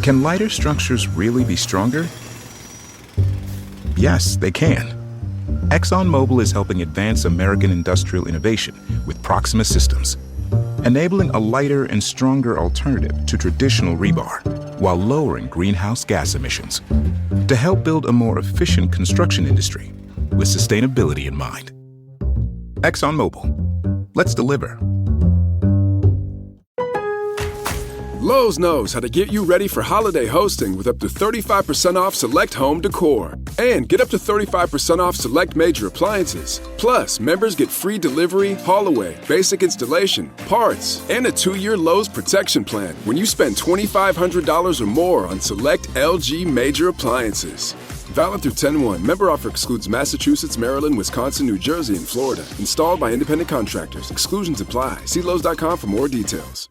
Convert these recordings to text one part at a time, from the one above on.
Can lighter structures really be stronger? Yes, they can. ExxonMobil is helping advance American industrial innovation with Proxima Systems, enabling a lighter and stronger alternative to traditional rebar while lowering greenhouse gas emissions to help build a more efficient construction industry with sustainability in mind. ExxonMobil. Let's deliver. Lowe's knows how to get you ready for holiday hosting with up to 35% off select home decor. And get up to 35% off select major appliances. Plus, members get free delivery, haul away, basic installation, parts, and a 2-year Lowe's protection plan when you spend $2,500 or more on select LG major appliances. Valid through 10/1. Member offer excludes Massachusetts, Maryland, Wisconsin, New Jersey, and Florida. Installed by independent contractors. Exclusions apply. See Lowe's.com for more details.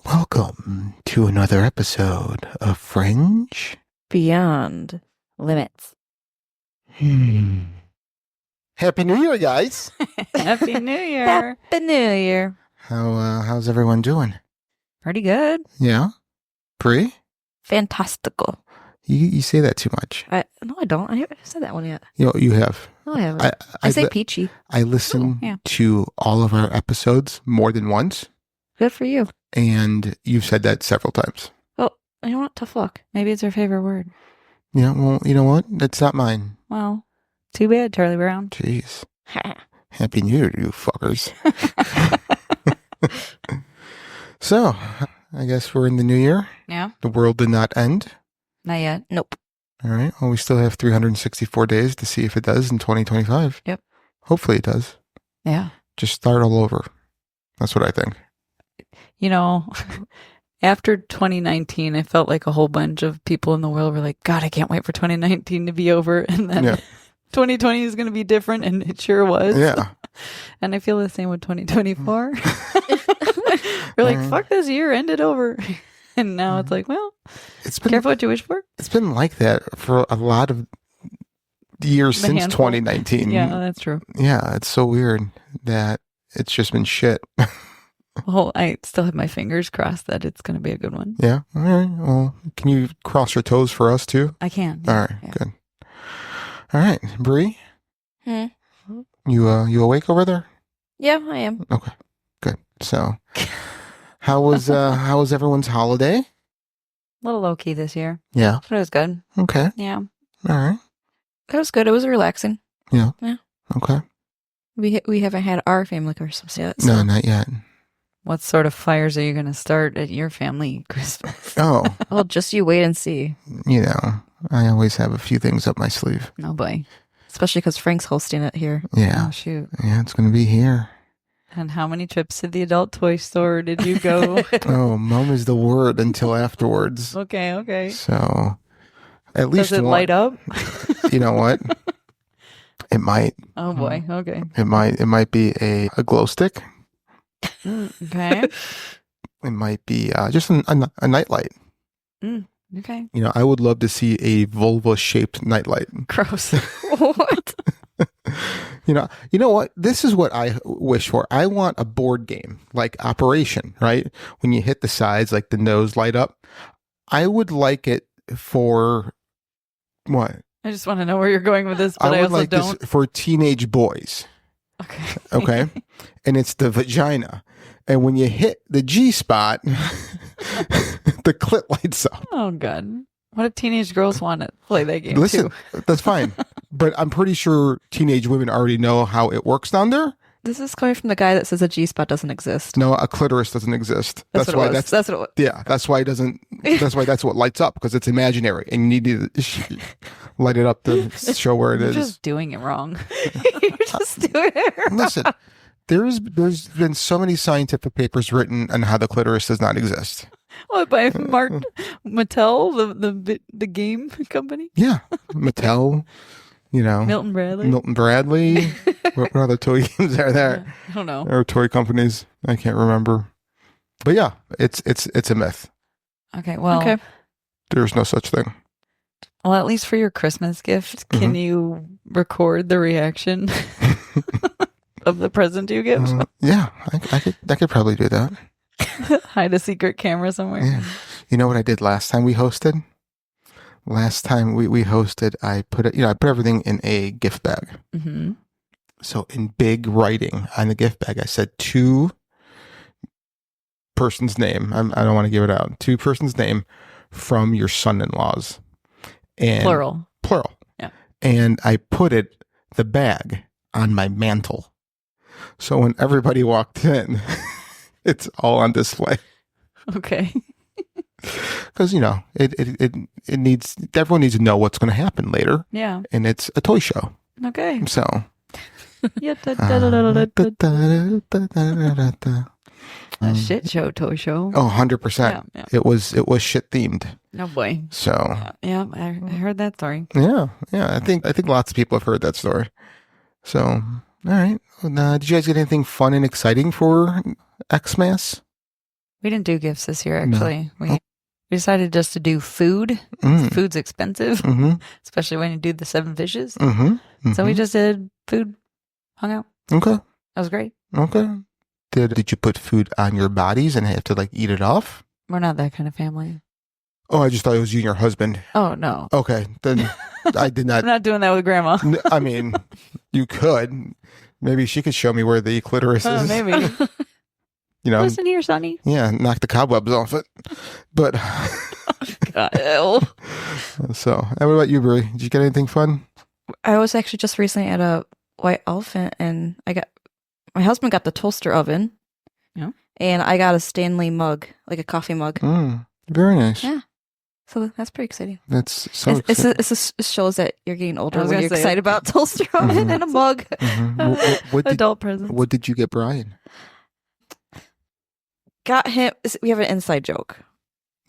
Welcome to another episode of Fringe Beyond Limits. Happy New Year, guys! Happy New Year. Happy New Year. How's everyone doing? Pretty good. Yeah? Bree? Fantastical. You say that too much. No, I don't. I haven't said that one yet. You have. No, I haven't. I say peachy. I listen to all of our episodes more than once. Good for you. And you've said that several times. Well, you know what? Tough luck. Maybe it's her favorite word. Yeah, well, you know what? That's not mine. Well, too bad, Charlie Brown. Jeez. Happy New Year, you fuckers. So, I guess we're in the new year. Yeah. The world did not end. Not yet. Nope. All right. Well, we still have 364 days to see if it does in 2025. Yep. Hopefully it does. Yeah. Just start all over. That's what I think. You know, after 2019, I felt like a whole bunch of people in the world were like, God, I can't wait for 2019 to be over. And then 2020 is going to be different. And it sure was. Yeah. And I feel the same with 2024. We're like, fuck this year, end it over. And now it's like, well, careful what you wish for. It's been like that for a lot of years since 2019. Yeah, that's true. Yeah, it's so weird that it's just been shit. Well, I still have my fingers crossed that it's going to be a good one. Yeah. All right. Well, can you cross your toes for us too? I can. Yeah. All right. Yeah. Good. All right, Bree. You awake over there? Yeah, I am. Okay. Good. So, how was everyone's holiday? A little low key this year. Yeah. But it was good. Okay. Yeah. All right. It was good. It was relaxing. Yeah. Yeah. Okay. We haven't had our family Christmas yet. So. No, not yet. What sort of fires are you going to start at your family Christmas? Oh. Well, just you wait and see. You know, I always have a few things up my sleeve. Oh, boy. Especially because Frank's hosting it here. Yeah. Oh, shoot. Yeah, it's going to be here. And how many trips to the adult toy store did you go? Oh, mom is the word until afterwards. Okay. So, at least does it light up? You know what? It might. Oh, boy. Okay. It might be a glow stick. Okay. It might be just a nightlight. Okay. You know, I would love to see a vulva-shaped nightlight. Gross. What? You know what? This is what I wish for. I want a board game, like Operation, right? When you hit the sides, like the nose light up. I would like it for what? I just want to know where you're going with this, but I also like don't. This for teenage boys. Okay. Okay. And it's the vagina. And when you hit the G spot, the clit lights up. Oh, God. What if teenage girls want to play that game Listen, too? That's fine. But I'm pretty sure teenage women already know how it works down there. This is coming from the guy that says a G-spot doesn't exist. No, a clitoris doesn't exist. That's why that's what it was. Yeah, that's why it doesn't. That's why that's what lights up, because it's imaginary, and you need to light it up to show where it is. You're just doing it wrong. You're just doing it wrong. Listen, there's been so many scientific papers written on how the clitoris does not exist. What, by Mark Mattel, the game company? Yeah, Mattel, Milton Bradley. What other toy games are there? I don't know. Or toy companies? I can't remember. But yeah, it's a myth. Okay, well, There's no such thing. Well, at least for your Christmas gift, can you record the reaction of the present you give? Yeah, I could probably do that. Hide a secret camera somewhere. Yeah. You know what I did last time we hosted? Last time we hosted, I put everything in a gift bag. Mm-hmm. So in big writing on the gift bag, I said 2 person's name. I don't want to give it out. 2 person's name from your son-in-laws. And Plural. Yeah. And I put the bag on my mantle. So when everybody walked in, it's all on display. Okay. Because, it needs, everyone needs to know what's going to happen later. Yeah. And it's a toy show. Okay. So. A shit show, toy show. Oh, 100%. Yeah. It was shit themed. No boy. So. Yeah, I heard that story. Yeah. I think lots of people have heard that story. So, all right. Did you guys get anything fun and exciting for Xmas? We didn't do gifts this year, actually. No. We decided just to do food. Food's expensive, especially when you do the 7 fishes. So we just did food, hung out. Okay. That was great. Okay. Did you put food on your bodies and have to eat it off? We're not that kind of family. Oh, I just thought it was you and your husband. Oh, no. Okay. Then I did not. I'm not doing that with grandma. I mean, you could. Maybe she could show me where the clitoris is. Maybe. Listen here, Sonny. Yeah, knock the cobwebs off it. But. God. So, and what about you, Brie? Did you get anything fun? I was actually just recently at a White Elephant, and my husband got the toaster oven. Yeah. And I got a Stanley mug, like a coffee mug. Very nice. Yeah. So that's pretty exciting. That's so exciting. It shows that you're getting older when you're excited about toaster oven and a mug. What adult presents. What did you get Brian? Got him. We have an inside joke.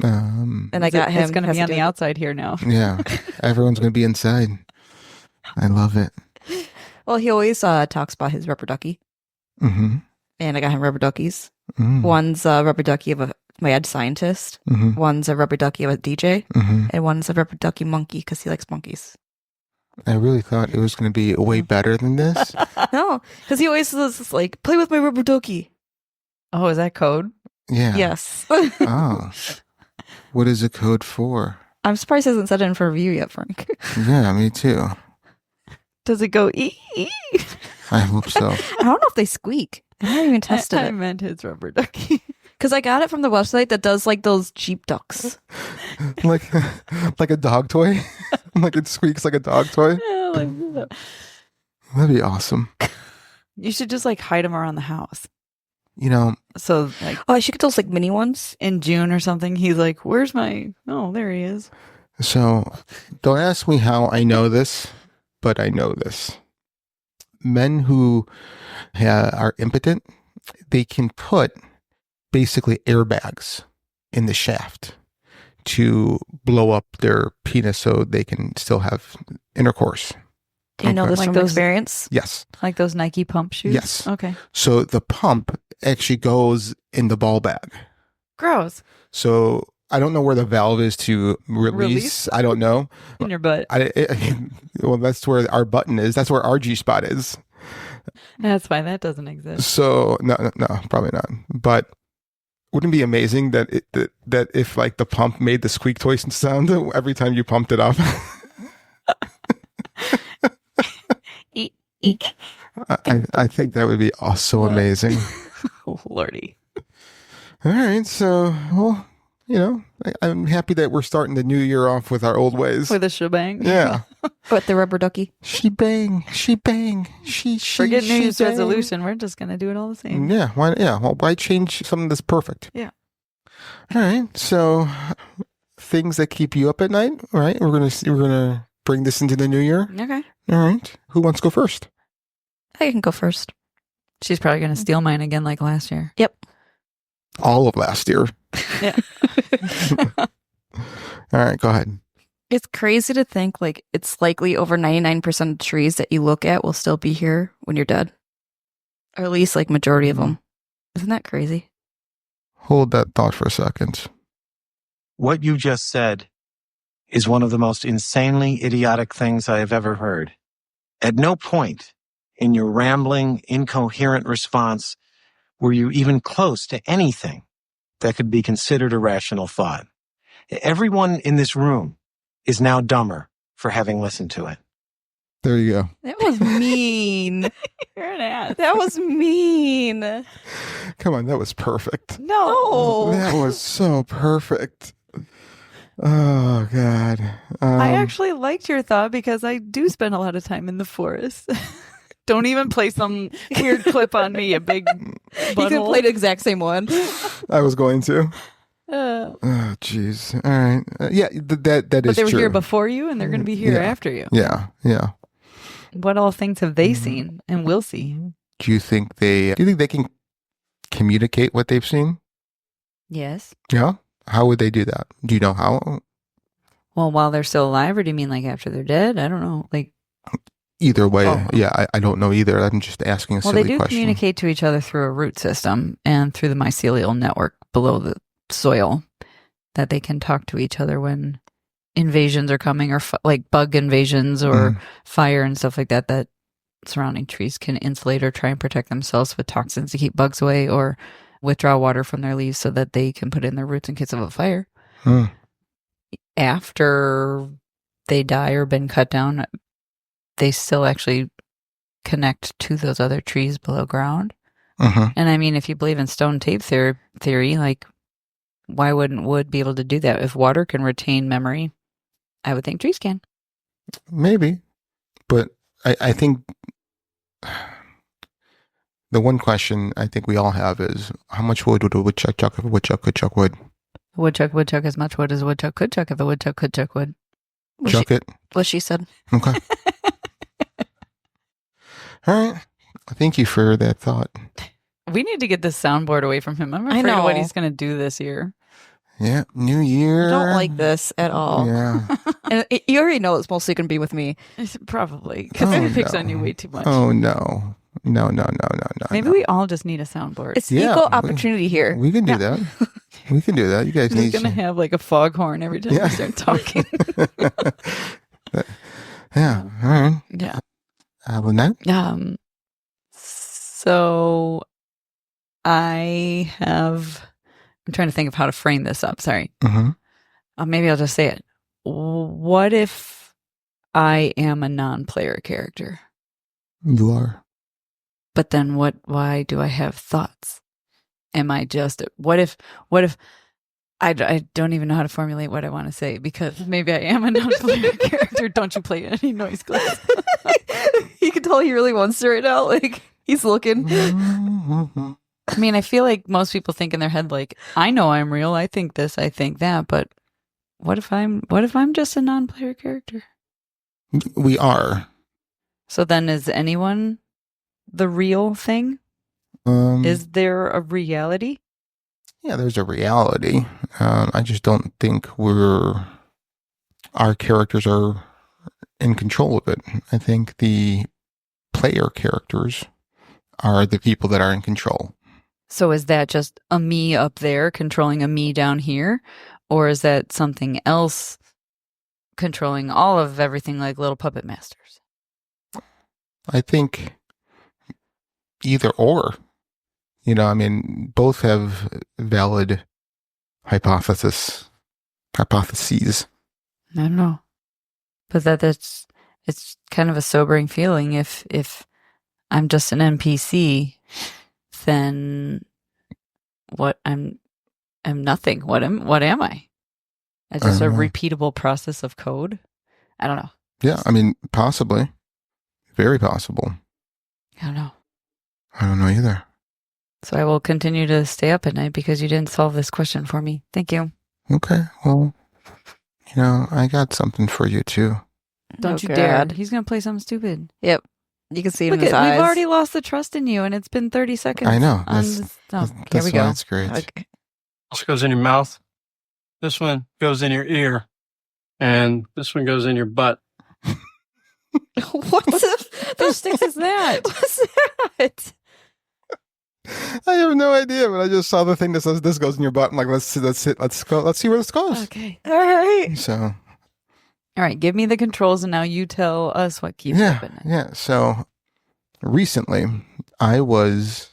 And I got him. It's going to be on the outside here now. Yeah. Everyone's going to be inside. I love it. Well, he always talks about his rubber ducky. And I got him rubber duckies. One's a rubber ducky of a mad scientist. One's a rubber ducky of a DJ. And one's a rubber ducky monkey because he likes monkeys. I really thought it was going to be way better than this. No, because he always says, like, play with my rubber ducky. Oh, is that code? Yeah. Yes. Oh. What is the code for? I'm surprised he hasn't said it in for review yet, Frank. Yeah, me too. Does it go ee? I hope so. I don't know if they squeak. I haven't even tested it. I meant his rubber ducky. Because I got it from the website that does like those cheap ducks. like a dog toy? Like it squeaks like a dog toy? Yeah, like that. That'd be awesome. You should just hide them around the house. So I should get those mini ones in June or something. He's like, "Where's my?" Oh, there he is. So, don't ask me how I know this, but I know this. Men who are impotent, they can put basically airbags in the shaft to blow up their penis so they can still have intercourse. Do you know this from experience? Yes. Like those Nike pump shoes? Yes. Okay. So the pump actually goes in the ball bag. Gross. So I don't know where the valve is to release. I don't know. In your butt. Well, that's where our button is. That's where our G spot is. That's why that doesn't exist. So no, probably not. But wouldn't it be amazing that that if the pump made the squeak toy sound every time you pumped it up? Eek. I think that would be also amazing. Oh, Lordy. All right, so I'm happy that we're starting the new year off with our old ways. With a shebang. Yeah. With the rubber ducky. She bang. Forget New Year's resolution. We're just gonna do it all the same. Yeah. Why? Yeah. Well, why change something that's perfect? Yeah. All right. So things that keep you up at night. All right. We're gonna bring this into the new year. Okay. All right. Who wants to go first? I can go first. She's probably going to steal mine again like last year. Yep. All of last year. Yeah. All right, go ahead. It's crazy to think like it's likely over 99% of trees that you look at will still be here when you're dead. Or at least like majority of them. Isn't that crazy? Hold that thought for a second. What you just said is one of the most insanely idiotic things I have ever heard. At no point in your rambling, incoherent response were you even close to anything that could be considered a rational thought. Everyone in this room is now dumber for having listened to it. There you go. That was mean. You're an ass. That was mean. Come on, that was perfect. No. That was so perfect. Oh, God. I actually liked your thought because I do spend a lot of time in the forest. Don't even play some weird clip on me, a big You could play the exact same one. I was going to. Oh, jeez. All right. Yeah, that but is they were true. here before you, and they're going to be here Yeah. after you. Yeah, yeah. What all things have they seen and will see? Do you think they can communicate what they've seen? Yes. Yeah. How would they do that? Do you know how? Well, while they're still alive, or do you mean like after they're dead? I don't know. Like, Either way, Oh. yeah, I don't know either. I'm just asking a well, silly they do question. communicate to each other through a root system and through the mycelial network below the soil, that they can talk to each other when invasions are coming, or like bug invasions or fire and stuff like that, that surrounding trees can insulate or try and protect themselves with toxins to keep bugs away, or withdraw water from their leaves so that they can put in their roots in case of a fire. After they die or been cut down, they still actually connect to those other trees below ground. And I mean, if you believe in stone tape theory, like, why wouldn't wood be able to do that? If water can retain memory, I would think trees can. Maybe. But I think the one question I think we all have is, how much wood would a woodchuck chuck if a woodchuck could chuck wood? A woodchuck would chuck as much wood as a woodchuck could chuck if a woodchuck could chuck wood. Chuck it? What she said. Okay. All right. Thank you for that thought. We need to get this soundboard away from him. I'm I afraid of what know. he's going to do this year. Yeah. New year. I don't like this at all. Yeah. And you already know it's mostly going to be with me. Probably, because Oh, he picks no. on you way too much. Oh, no. No. Maybe we all just need a soundboard. It's Yeah, equal we- opportunity here. We can do that. We can do that. You guys He's need going to have like a foghorn every time Yeah. we start talking. Yeah. All right. Yeah. Lynette? So I'm trying to think of how to frame this up. Sorry. Maybe I'll just say it. What if I am a non-player character? You are. But then why do I have thoughts? Am I just, what if I don't even know how to formulate what I want to say, because maybe I am a non-player character. Don't you play any noise clips? You can tell he really wants to right now. Like, he's looking. I mean, I feel like most people think in their head, like, I know I'm real. I think this, I think that. But what if I'm just a non-player character? We are. So then is anyone the real thing? Is there a reality? Yeah, there's a reality. I just don't think our characters are in control of it. I think the player characters are the people that are in control. So is that just a me up there controlling a me down here? Or is that something else controlling all of everything, like little puppet masters? I think either or. You know, I mean, both have valid hypotheses. I don't know. But it's kind of a sobering feeling. If I'm just an NPC, then what I'm nothing. What am I? Just a repeatable process of code? I don't know. Yeah, I mean, possibly. Very possible. I don't know. I don't know either. So I will continue to stay up at night because you didn't solve this question for me. Thank you. Okay, well, I got something for you too. Don't you God. dare. He's going to play something stupid. Yep. You can see it Look in his at, eyes. we've already lost the trust in you, and it's been 30 seconds. I know. On That's, this. Oh, that's here we why go. it's great. Okay. This goes in your mouth. This one goes in your ear. And this one goes in your butt. What's Who sticks is that? What's that? I have no idea, but I just saw the thing that says this goes in your butt. I'm like, let's go. Let's see where this goes. Okay. All right. So, All right. Give me the controls, and now you tell us what keeps yeah, happening. yeah. So, recently, I was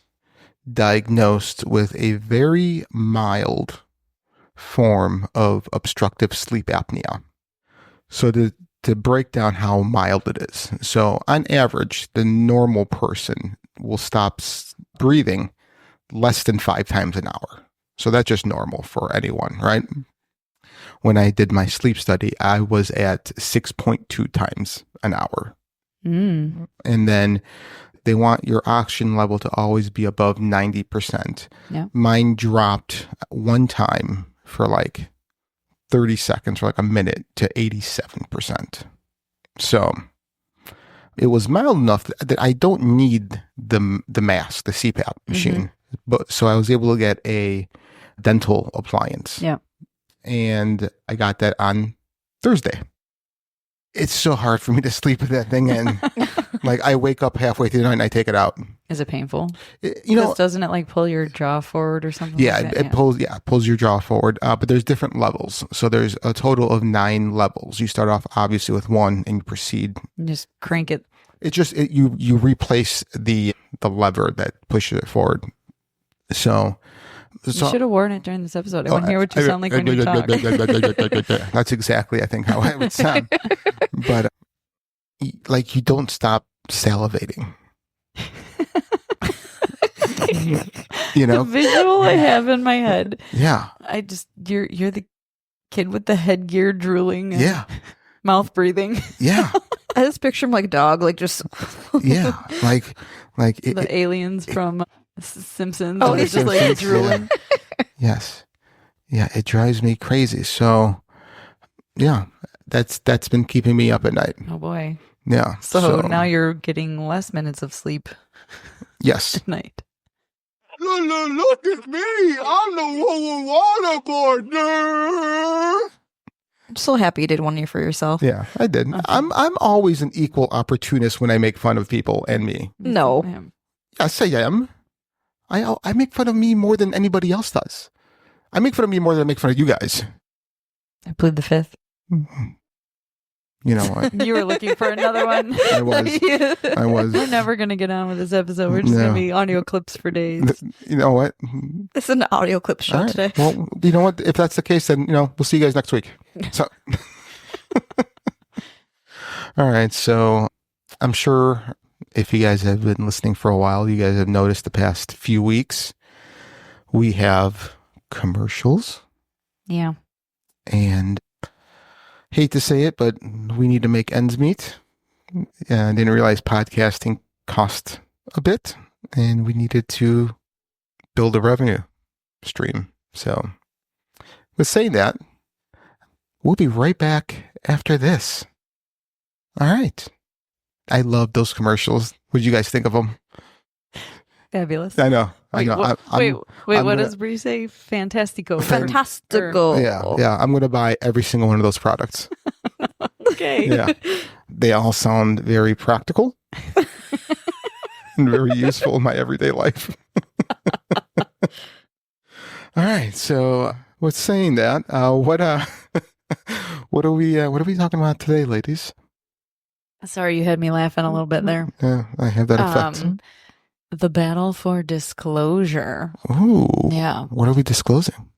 diagnosed with a very mild form of obstructive sleep apnea. So to break down how mild it is. So on average, the normal person will stop breathing less than 5 times an hour. So that's just normal for anyone, right? When I did my sleep study, I was at 6.2 times an hour. Mm. And then they want your oxygen level to always be above 90%. Yeah. Mine dropped one time for like 30 seconds or like a minute to 87%. So it was mild enough that I don't need the mask, the CPAP machine. But so I was able to get a dental appliance. Yeah. And I got that on Thursday. It's so hard for me to sleep with that thing in. Like I wake up halfway through the night and I take it out. Is it painful? You know, doesn't it like pull your jaw forward or something? yeah, like that? it pulls your jaw forward. But there's different levels. So there's a total of 9 levels. You start off obviously with 1 and you proceed. You just crank it. It just you replace the lever that pushes it forward. So You should have worn it during this episode. I want to hear what you sound like when you talk. That's exactly, I think, how I would sound. But like you don't stop salivating. You know, The visual I have in my head. yeah, You're the kid with the headgear drooling. And yeah, mouth breathing. yeah, I just picture him like a dog, like just. yeah. Like The aliens from Simpsons. Oh, They're The just like Simpsons, drooling. Yes, yeah. It drives me crazy. So, yeah, that's been keeping me up at night. Oh boy. Yeah. So now you're getting less minutes of sleep yes. at night. Look at me! I'm the waterboard. I'm so happy you did 1 year for yourself. Yeah, I did. Okay. I'm always an equal opportunist when I make fun of people and me. No. Yes, I am. I make fun of me more than anybody else does. I make fun of me more than I make fun of you guys. I plead the fifth. You know what? You were looking for another one. I was. We're never going to get on with this episode. We're just No. going to be audio clips for days. You know what? It's an audio clip show All right. today. Well, you know what? If that's the case, then we'll see you guys next week. So, all right. So, I'm sure if you guys have been listening for a while, you guys have noticed the past few weeks we have commercials, Yeah. and hate to say it, but we need to make ends meet. I didn't realize podcasting cost a bit, and we needed to build a revenue stream. So, with saying that, we'll be right back after this. All right. I love those commercials. What did you guys think of them? Fabulous. I know. I Wait, know. what, I'm what gonna- does Bree say? Fantastico. Fantastical. Yeah. I'm going to buy every single one of those products. Okay. Yeah. They all sound very practical and very useful in my everyday life. All right. So, with saying that, what are we talking about today, ladies? Sorry, you had me laughing a little bit there. Yeah, I have that effect. The battle for disclosure. Ooh. Yeah. What are we disclosing?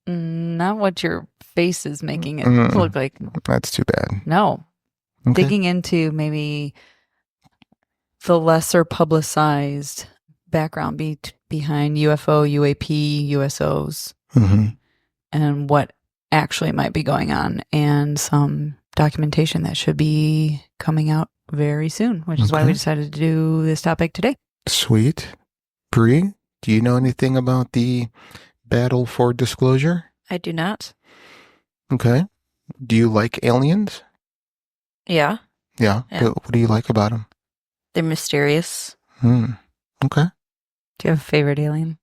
Not what your face is making it Mm. look like. That's too bad. No. Okay. Digging into maybe the lesser publicized background behind UFO, UAP, USOs, Mm-hmm. and what actually might be going on, and some documentation that should be coming out very soon, which is why we Okay. decided to do this topic today. Sweet. Bree, do you know anything about the battle for disclosure? I do not. Okay. Do you like aliens? Yeah. Yeah. Yeah. What do you like about them? They're mysterious. Okay. Do you have a favorite alien?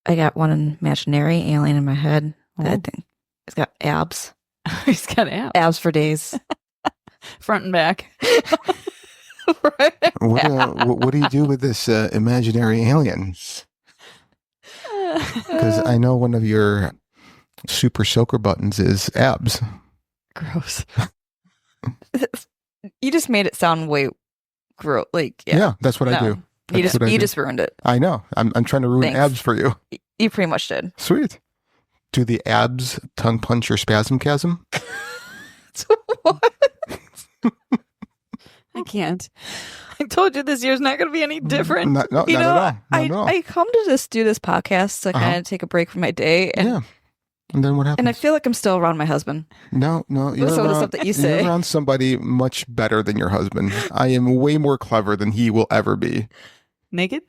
I got one imaginary alien in my head. That I think it's got abs. He's got abs. Abs for days. Front and back. What do you do with this imaginary alien? Because I know one of your super soaker buttons is abs. Gross. You just made it sound way gross. Like, Yeah, that's what I do. You just ruined it. I know. I'm trying to ruin Thanks. abs for you. You pretty much did. Sweet. Do the abs tongue punch your spasm chasm? What? I can't. I told you this year's not going to be any different. Not at all. Not at all. I come to do this podcast to kind of take a break from my day. And, yeah. And then what happens? And I feel like I'm still around my husband. No. You're Some of the around, stuff that you say. You're around somebody much better than your husband. I am way more clever than he will ever be. Naked?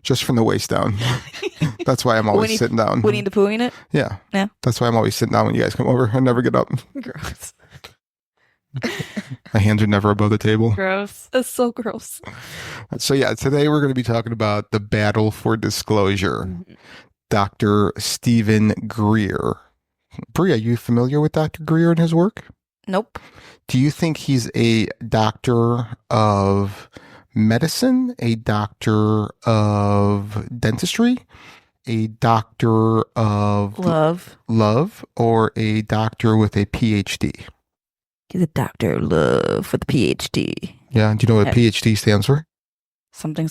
Just from the waist down. That's why I'm always sitting down. Winnie the Poohing it? Yeah. Yeah. That's why I'm always sitting down when you guys come over. I never get up. Gross. My hands are never above the table. Gross. That's so gross. So yeah, today we're going to be talking about the battle for disclosure. Dr. Stephen Greer. Brie, are you familiar with Dr. Greer and his work? Nope. Do you think he's a doctor of medicine, a doctor of dentistry, a doctor of love, or a doctor with a PhD? He's a doctor of love with a PhD. Yeah. Do you know what PhD stands for? Something,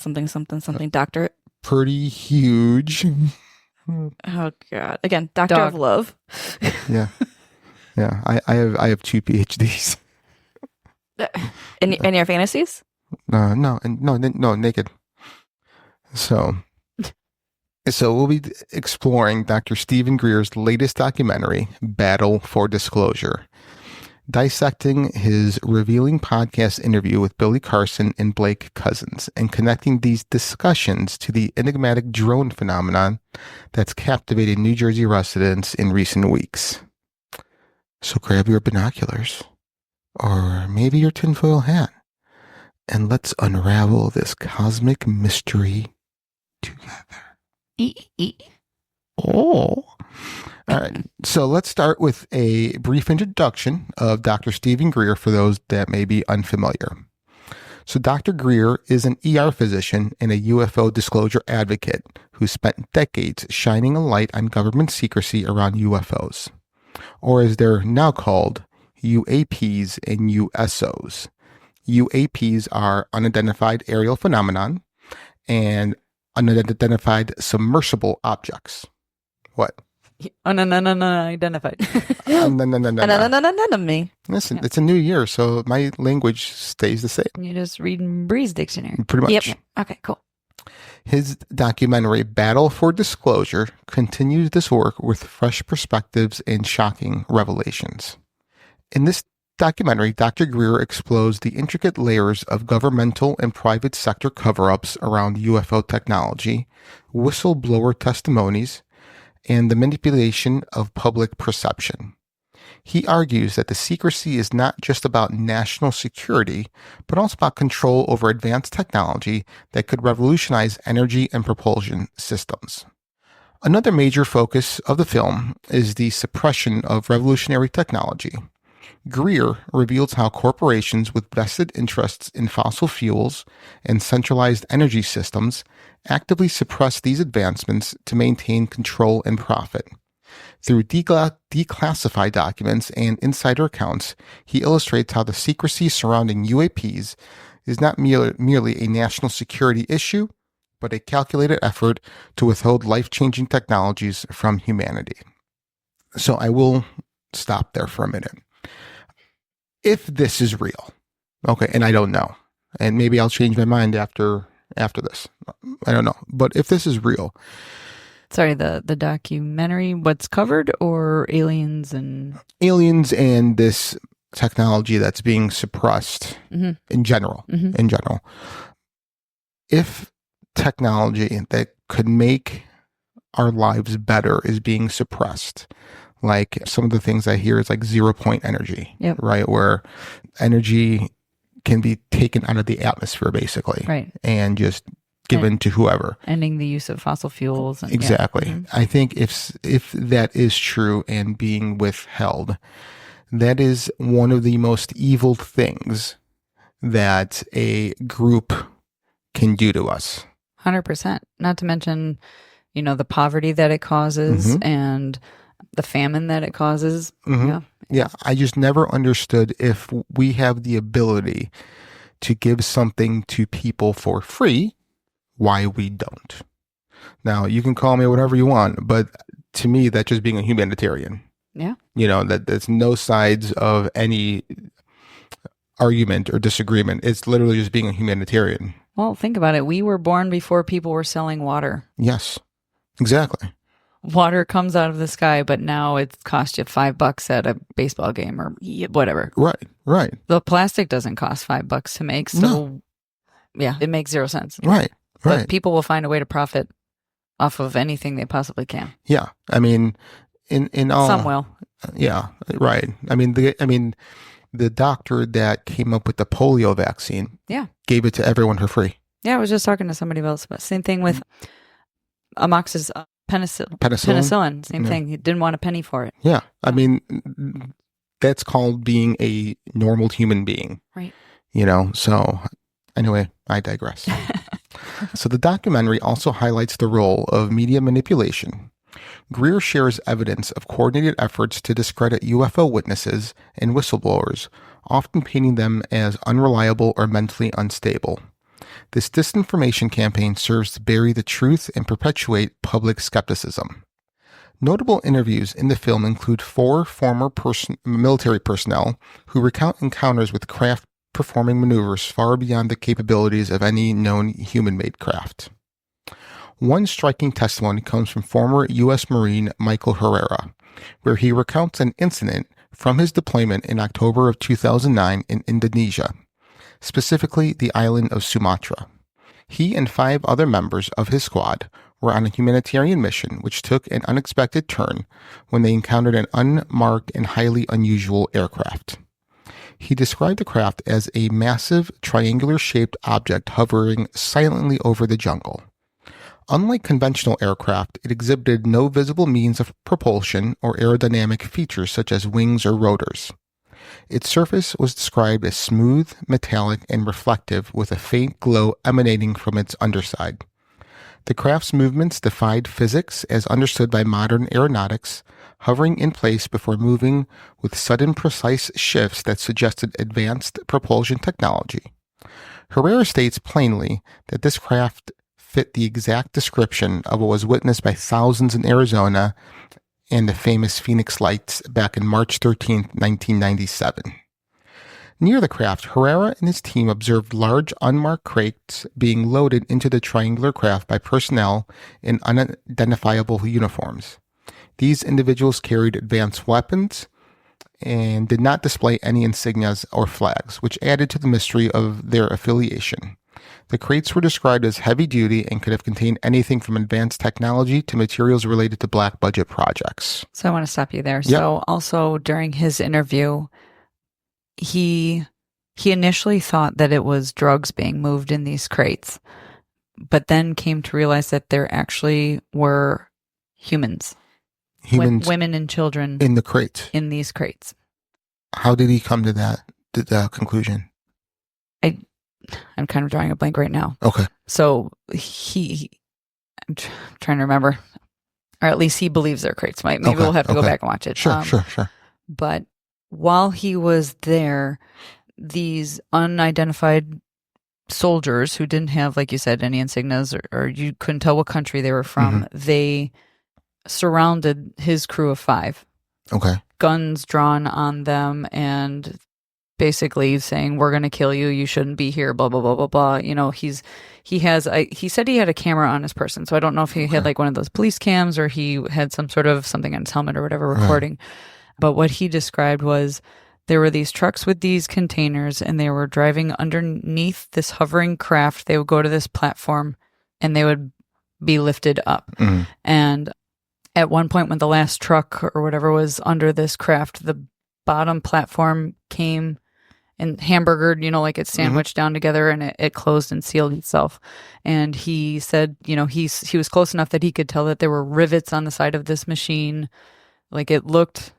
doctorate. Pretty huge. Oh, God. Again, doctor of love. Yeah. Yeah. I have 2 PhDs. In your fantasies? No, naked. So we'll be exploring Dr. Stephen Greer's latest documentary, Battle for Disclosure, dissecting his revealing podcast interview with Billy Carson and Blake Cousins, and connecting these discussions to the enigmatic drone phenomenon that's captivated New Jersey residents in recent weeks. So grab your binoculars, or maybe your tinfoil hat, and let's unravel this cosmic mystery together. Oh. All right. So let's start with a brief introduction of Dr. Stephen Greer for those that may be unfamiliar. So Dr. Greer is an ER physician and a UFO disclosure advocate who spent decades shining a light on government secrecy around UFOs, or as they're now called, UAPs and USOs. UAPs are unidentified aerial phenomenon and unidentified submersible objects. What? Unidentified. Me. Listen, it's a new year, so my language stays the same. You just read Bree's dictionary. Pretty much. Yep. Okay, cool. His documentary, Battle for Disclosure, continues this work with fresh perspectives and shocking revelations. In this documentary, Dr. Greer explores the intricate layers of governmental and private sector cover-ups around UFO technology, whistleblower testimonies, and the manipulation of public perception. He argues that the secrecy is not just about national security, but also about control over advanced technology that could revolutionize energy and propulsion systems. Another major focus of the film is the suppression of revolutionary technology. Greer reveals how corporations with vested interests in fossil fuels and centralized energy systems actively suppress these advancements to maintain control and profit. Through declassified documents and insider accounts, he illustrates how the secrecy surrounding UAPs is not merely a national security issue, but a calculated effort to withhold life-changing technologies from humanity. So I will stop there for a minute. If this is real, okay, and I don't know, and maybe I'll change my mind after this. I don't know. But if this is real. Sorry, the documentary, what's covered, or aliens and this technology that's being suppressed in general. If technology that could make our lives better is being suppressed, Like some of the things I hear is like 0-point energy, right? Where energy can be taken out of the atmosphere basically. Right. And just given to whoever. Ending the use of fossil fuels. And, exactly. Yeah. Mm-hmm. I think if that is true and being withheld, that is one of the most evil things that a group can do to us. 100%. Not to mention, the poverty that it causes and the famine that it causes. Yeah. I just never understood if we have the ability to give something to people for free, why we don't. Now, you can call me whatever you want, but to me, that's just being a humanitarian. Yeah. That's no sides of any argument or disagreement. It's literally just being a humanitarian. Well, think about it. We were born before people were selling water. Yes, exactly. Water comes out of the sky, but now it costs you $5 at a baseball game or whatever. Right. The plastic doesn't cost $5 to make, so yeah, it makes 0 sense. Right. But people will find a way to profit off of anything they possibly can. Yeah, I mean, in all some will. Yeah, right. I mean, the doctor that came up with the polio vaccine, gave it to everyone for free. Yeah, I was just talking to somebody else about same thing with amoxicillin. Penicillin, same thing. He didn't want a penny for it. Yeah. I mean, that's called being a normal human being. Right. So anyway, I digress. So the documentary also highlights the role of media manipulation. Greer shares evidence of coordinated efforts to discredit UFO witnesses and whistleblowers, often painting them as unreliable or mentally unstable. This disinformation campaign serves to bury the truth and perpetuate public skepticism. Notable interviews in the film include 4 former military personnel who recount encounters with craft performing maneuvers far beyond the capabilities of any known human-made craft. One striking testimony comes from former U.S. Marine Michael Herrera, where he recounts an incident from his deployment in October of 2009 in Indonesia, specifically the island of Sumatra. He and 5 other members of his squad were on a humanitarian mission which took an unexpected turn when they encountered an unmarked and highly unusual aircraft. He described the craft as a massive triangular-shaped object hovering silently over the jungle. Unlike conventional aircraft, it exhibited no visible means of propulsion or aerodynamic features such as wings or rotors. Its surface was described as smooth, metallic, and reflective with a faint glow emanating from its underside. The craft's movements defied physics as understood by modern aeronautics, hovering in place before moving with sudden precise shifts that suggested advanced propulsion technology. Herrera states plainly that this craft fit the exact description of what was witnessed by thousands in Arizona and the famous Phoenix Lights back in March 13, 1997. Near the craft, Herrera and his team observed large unmarked crates being loaded into the triangular craft by personnel in unidentifiable uniforms. These individuals carried advanced weapons and did not display any insignias or flags, which added to the mystery of their affiliation. The crates were described as heavy-duty and could have contained anything from advanced technology to materials related to black budget projects. So I want to stop you there. Yep. So also during his interview, he initially thought that it was drugs being moved in these crates, but then came to realize that there actually were humans, women and children in the crates, in these crates. How did he come to that conclusion? I'm kind of drawing a blank right now. Okay. So I'm trying to remember, or at least he believes they're crates. Maybe we'll have to go back and watch it. Sure. But while he was there, these unidentified soldiers who didn't have, like you said, any insignias or you couldn't tell what country they were from, they surrounded his crew of 5. Okay. Guns drawn on them and basically saying, we're going to kill you. You shouldn't be here, blah, blah, blah, blah, blah. He said he had a camera on his person. So I don't know if he had like one of those police cams or he had some sort of something on his helmet or whatever recording. But what he described was there were these trucks with these containers and they were driving underneath this hovering craft. They would go to this platform and they would be lifted up. And at one point when the last truck or whatever was under this craft, the bottom platform came and hamburgered, like it sandwiched down together, and it closed and sealed itself. And he said, he was close enough that he could tell that there were rivets on the side of this machine. Like it looked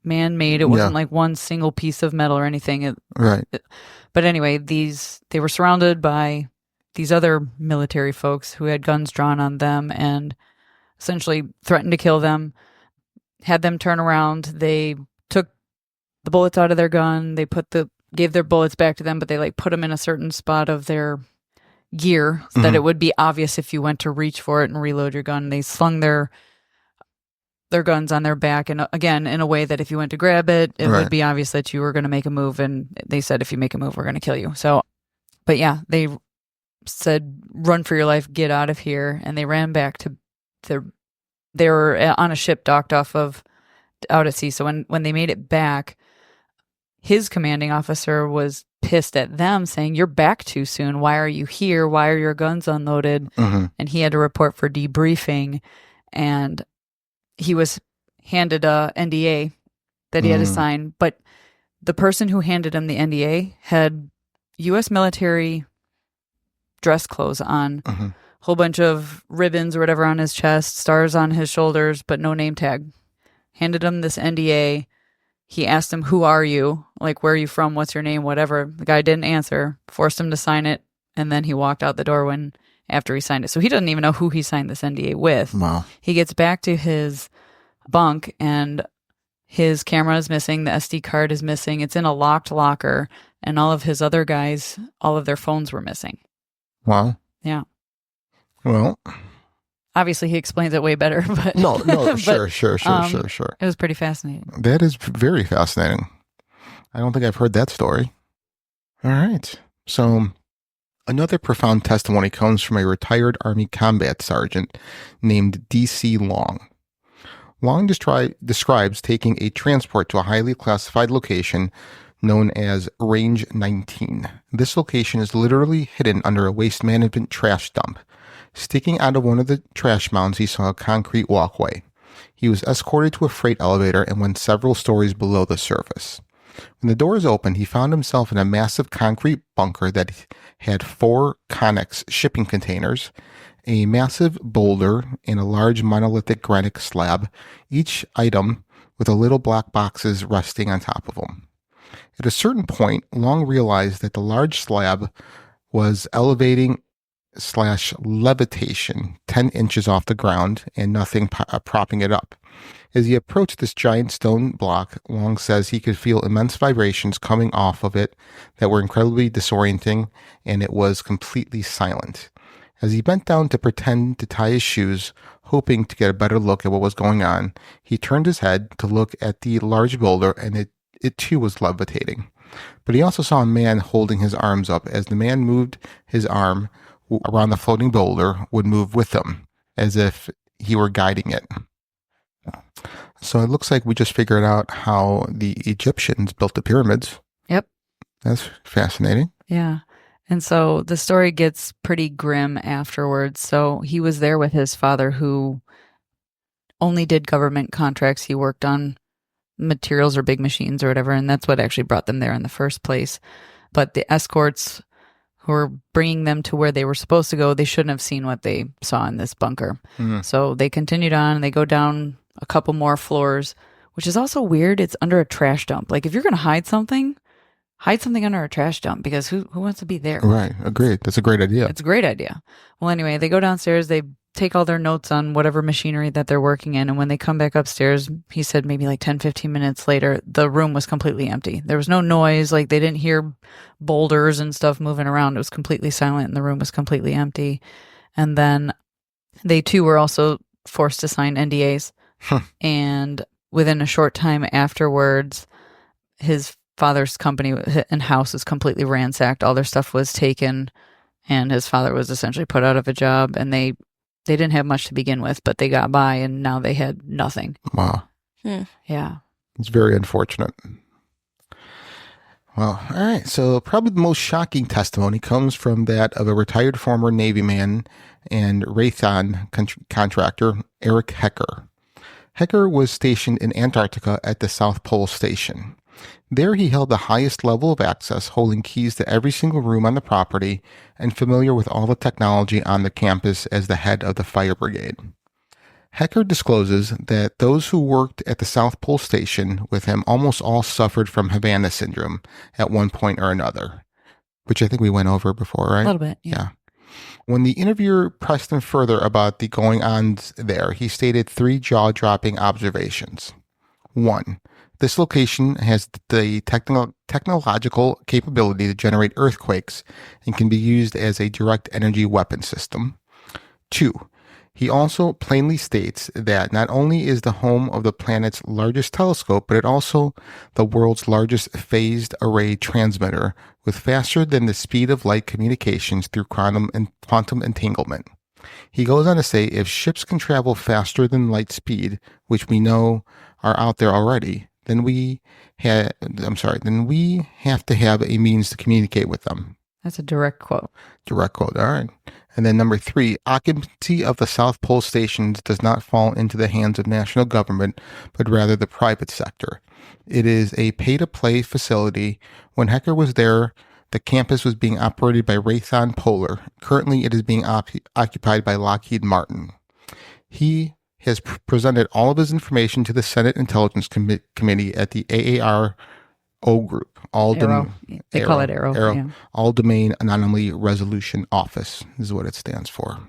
man-made. It wasn't like one single piece of metal or anything. But anyway, they were surrounded by these other military folks who had guns drawn on them and essentially threatened to kill them, had them turn around. They took the bullets out of their gun. They gave their bullets back to them, but they put them in a certain spot of their gear so that it would be obvious if you went to reach for it and reload your gun. They slung their guns on their back, and again, in a way that if you went to grab it, it would be obvious that you were going to make a move. And they said, if you make a move, we're going to kill you. So, but yeah, they said, run for your life, get out of here. And they ran back to they were on a ship docked out at sea. So when they made it back, his commanding officer was pissed at them, saying, you're back too soon. Why are you here? Why are your guns unloaded? And he had to report for debriefing, and he was handed a NDA that he had to sign. But the person who handed him the NDA had U.S. military dress clothes on, whole bunch of ribbons or whatever on his chest, stars on his shoulders, but no name tag. Handed him this NDA. He asked him, who are you? Where are you from? What's your name? Whatever. The guy didn't answer, forced him to sign it, and then he walked out the door after he signed it. So he doesn't even know who he signed this NDA with. Wow. He gets back to his bunk, and his camera is missing. The SD card is missing. It's in a locked locker, and all of his other guys, all of their phones were missing. Wow. Yeah. Well, obviously he explains it way better, but no, but, sure. It was pretty fascinating. That is very fascinating. I don't think I've heard that story. All right. So another profound testimony comes from a retired Army combat sergeant named D.C. Long. Long describes taking a transport to a highly classified location known as Range 19. This location is literally hidden under a waste management trash dump. Sticking out of one of the trash mounds, he saw a concrete walkway. He was escorted to a freight elevator and went several stories below the surface. When the doors opened, he found himself in a massive concrete bunker that had 4 Connex shipping containers, a massive boulder, and a large monolithic granite slab, each item with a little black boxes resting on top of them. At a certain point, Long realized that the large slab was elevating/levitation 10 inches off the ground and nothing propping it up. As he approached this giant stone block, Long says he could feel immense vibrations coming off of it that were incredibly disorienting, and it was completely silent. As he bent down to pretend to tie his shoes, hoping to get a better look at what was going on, he turned his head to look at the large boulder, and it too was levitating. But he also saw a man holding his arms up. As the man moved, his arm around the floating boulder would move with him, as if he were guiding it. So it looks like we just figured out how the Egyptians built the pyramids. Yep. That's fascinating. Yeah. And so the story gets pretty grim afterwards. So he was there with his father, who only did government contracts. He worked on materials or big machines or whatever, and that's what actually brought them there in the first place. But the escorts who were bringing them to where they were supposed to go, they shouldn't have seen what they saw in this bunker. So they continued on, and they go down a couple more floors, which is also weird. It's under a trash dump. If you're going to hide something under a trash dump, because who wants to be there? Right. Agreed. That's a great idea. It's a great idea. Well, anyway, they go downstairs, they take all their notes on whatever machinery that they're working in. And when they come back upstairs, he said maybe 10, 15 minutes later, the room was completely empty. There was no noise. They didn't hear boulders and stuff moving around. It was completely silent, and the room was completely empty. And then they too were also forced to sign NDAs. And within a short time afterwards, his father's company and house was completely ransacked. All their stuff was taken, and his father was essentially put out of a job, and they didn't have much to begin with, but they got by, and now they had nothing. Wow. Yeah. It's very unfortunate. Well, all right. So probably the most shocking testimony comes from that of a retired former Navy man and Raytheon contractor, Eric Hecker. Hecker was stationed in Antarctica at the South Pole Station. There he held the highest level of access, holding keys to every single room on the property and familiar with all the technology on the campus as the head of the fire brigade. Hecker discloses that those who worked at the South Pole Station with him almost all suffered from Havana syndrome at one point or another, which I think we went over before, right? A little bit, yeah. When the interviewer pressed him further about the going-ons there, he stated 3 jaw-dropping observations. 1. This location has the technological capability to generate earthquakes and can be used as a direct energy weapon system. 2. He also plainly states that not only is the home of the planet's largest telescope, but it also the world's largest phased array transmitter with faster than the speed of light communications through quantum entanglement. He goes on to say if ships can travel faster than light speed, which we know are out there already, then we have to have a means to communicate with them. That's a direct quote. Direct quote. All right. And then number 3, occupancy of the South Pole stations does not fall into the hands of national government, but rather the private sector. It is a pay-to-play facility. When Hecker was there, the campus was being operated by Raytheon Polar. Currently, it is being occupied by Lockheed Martin. He has presented all of his information to the Senate Intelligence Committee at the AARO group. They call it AARO. Yeah. All Domain Anomaly Resolution Office is what it stands for.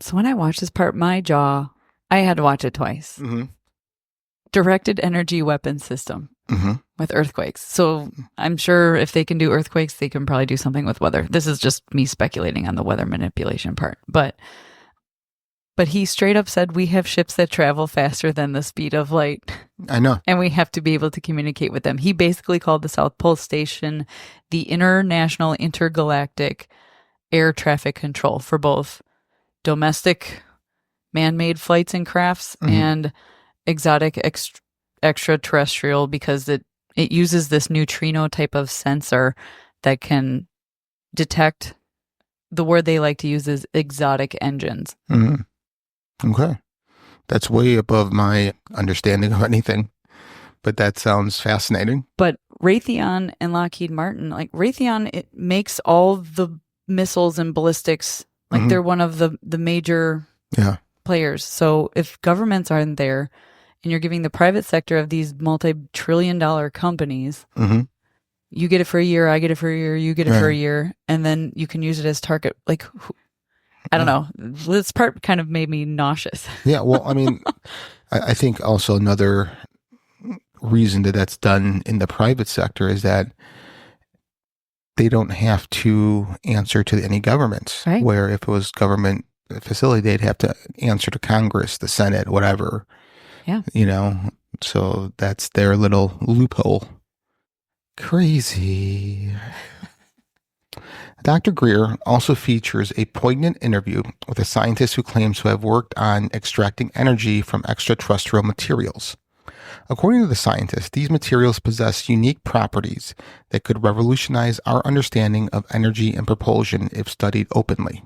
So when I watched this part, my jaw, I had to watch it twice. Mm-hmm. Directed energy weapon system with earthquakes. So I'm sure if they can do earthquakes, they can probably do something with weather. This is just me speculating on the weather manipulation part. But he straight up said, we have ships that travel faster than the speed of light. I know. And we have to be able to communicate with them. He basically called the South Pole Station the International Intergalactic Air Traffic Control for both domestic man-made flights and crafts and exotic extraterrestrial, because it uses this neutrino type of sensor that can detect, the word they like to use is exotic engines. Mm-hmm. Okay. That's way above my understanding of anything, but that sounds fascinating. But Raytheon and Lockheed Martin, like Raytheon, it makes all the missiles and ballistics, like they're one of the major players. So if governments aren't there and you're giving the private sector of these multi-trillion-dollar companies, you get it for a year, I get it for a year, you get it for a year, and then you can use it as target, like... I don't know. This part kind of made me nauseous. Yeah, well, I mean, I think also another reason that that's done in the private sector is that they don't have to answer to any governments. Right. Where if it was government facility, they'd have to answer to Congress, the Senate, whatever. Yeah. So that's their little loophole. Crazy. Dr. Greer also features a poignant interview with a scientist who claims to have worked on extracting energy from extraterrestrial materials. According to the scientist, these materials possess unique properties that could revolutionize our understanding of energy and propulsion if studied openly.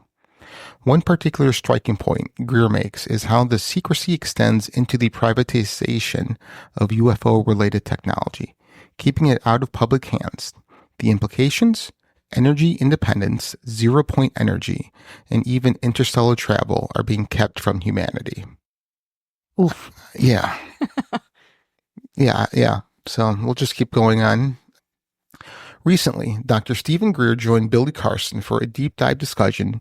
One particular striking point Greer makes is how the secrecy extends into the privatization of UFO-related technology, keeping it out of public hands. The implications? Energy independence, zero-point energy, and even interstellar travel are being kept from humanity. Oof. Yeah. Yeah. So we'll just keep going on. Recently, Dr. Stephen Greer joined Billy Carson for a deep dive discussion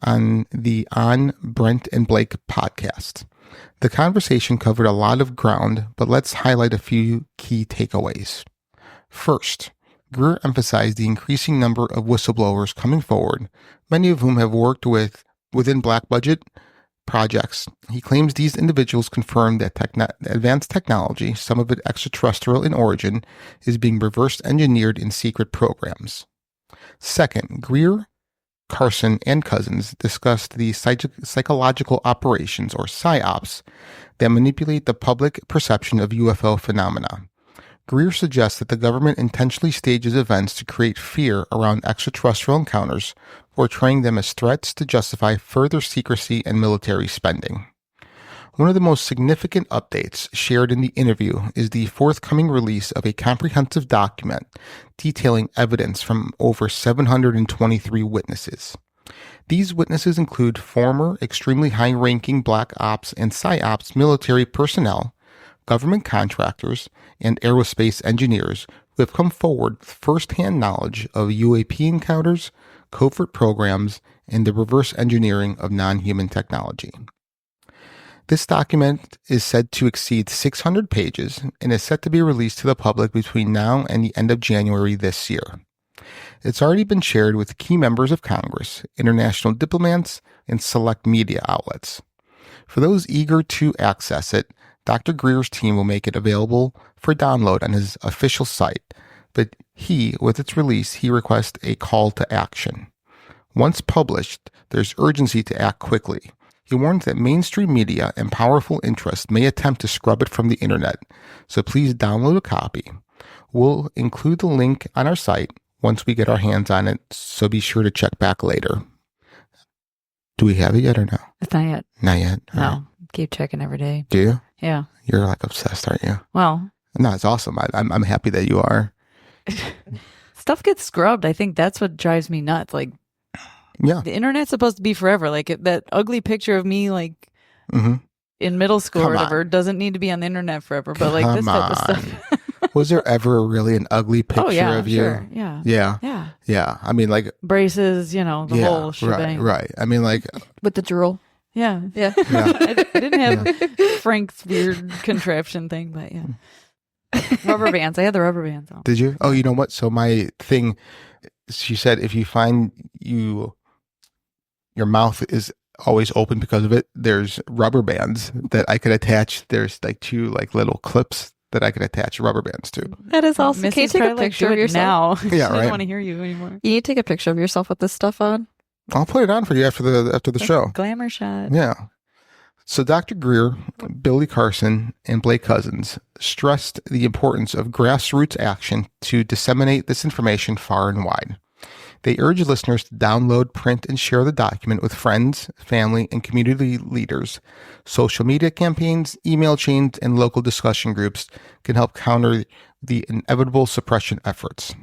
on the On Brent and Blake podcast. The conversation covered a lot of ground, but let's highlight a few key takeaways. First, Greer emphasized the increasing number of whistleblowers coming forward, many of whom have worked within black budget projects. He claims these individuals confirm that advanced technology, some of it extraterrestrial in origin, is being reverse engineered in secret programs. Second, Greer, Carson, and Cousins discussed the psychological operations, or PSYOPs, that manipulate the public perception of UFO phenomena. Greer suggests that the government intentionally stages events to create fear around extraterrestrial encounters, portraying them as threats to justify further secrecy and military spending. One of the most significant updates shared in the interview is the forthcoming release of a comprehensive document detailing evidence from over 723 witnesses. These witnesses include former extremely high-ranking Black Ops and PsyOps military personnel, government contractors, and aerospace engineers who have come forward with first-hand knowledge of UAP encounters, covert programs, and the reverse engineering of non-human technology. This document is said to exceed 600 pages and is set to be released to the public between now and the end of January this year. It's already been shared with key members of Congress, international diplomats, and select media outlets. For those eager to access it, Dr. Greer's team will make it available for download on his official site, but with its release, he requests a call to action. Once published, there's urgency to act quickly. He warns that mainstream media and powerful interests may attempt to scrub it from the internet, so please download a copy. We'll include the link on our site once we get our hands on it, so be sure to check back later. Do we have it yet or no? It's not yet. Not yet. All No. right. Keep checking every day. Do you? Yeah. You're like obsessed, aren't you? Well, No, it's awesome. I'm happy that you are. stuff gets scrubbed. I think that's what drives me nuts. Like, Yeah. the internet's supposed to be forever. Like, that ugly picture of me, like, Mm-hmm. in middle school Come or whatever, on. doesn't need to be on the internet forever. But, like, this type of stuff. Was there ever really an ugly picture Oh, yeah, of you? sure. Yeah. Yeah. Yeah. Yeah. I mean, like, Braces, the whole shebang. Right. I mean, like, With the drool. Yeah. Yeah. yeah. I didn't have Frank's weird contraption thing, but yeah. Rubber bands. I had the rubber bands on. Did you? Oh, you know what? So my thing, she said, if you find your mouth is always open because of it, there's rubber bands that I could attach. There's like two like little clips that I could attach rubber bands to. That is awesome. Can you Mrs. take a probably, picture do of it yourself? now? Yeah, She right. doesn't want to hear you anymore. You need to take a picture of yourself with this stuff on. I'll put it on for you after the show. Glamour shot. Yeah. So Dr. Greer, Billy Carson, and Blake Cousins stressed the importance of grassroots action to disseminate this information far and wide. They urge listeners to download, print, and share the document with friends, family, and community leaders. Social media campaigns, email chains, and local discussion groups can help counter the inevitable suppression efforts.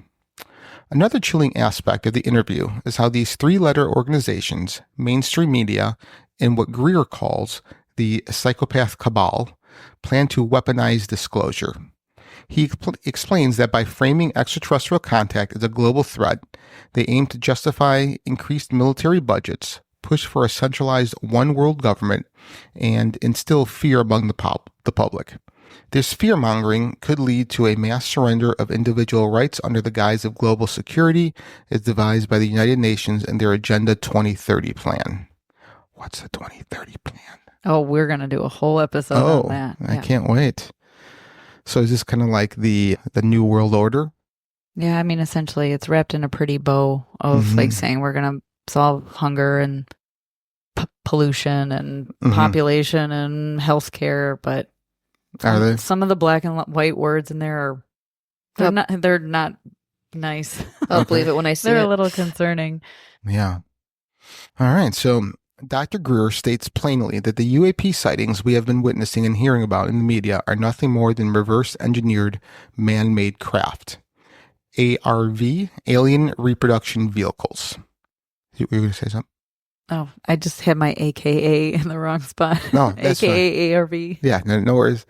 Another chilling aspect of the interview is how these three-letter organizations, mainstream media, and what Greer calls the psychopath cabal, plan to weaponize disclosure. He explains that by framing extraterrestrial contact as a global threat, they aim to justify increased military budgets, push for a centralized one-world government, and instill fear among the public. This fear-mongering could lead to a mass surrender of individual rights under the guise of global security as devised by the United Nations in their Agenda 2030 plan. What's the 2030 plan? Oh, we're going to do a whole episode on that. I can't wait. So is this kind of like the New World Order? Yeah, I mean, essentially, it's wrapped in a pretty bow of like saying we're going to solve hunger and pollution and population and healthcare, but Are they? some of the black and white words in there are they're not nice. I'll believe it when I see They're it. a little concerning. Yeah. All right. So Dr. Greer states plainly that the UAP sightings we have been witnessing and hearing about in the media are nothing more than reverse engineered man-made craft. ARV, alien reproduction vehicles. You were going to say something? Oh, I just had my AKA in the wrong spot. No, that's AKA ARV. Yeah, no worries.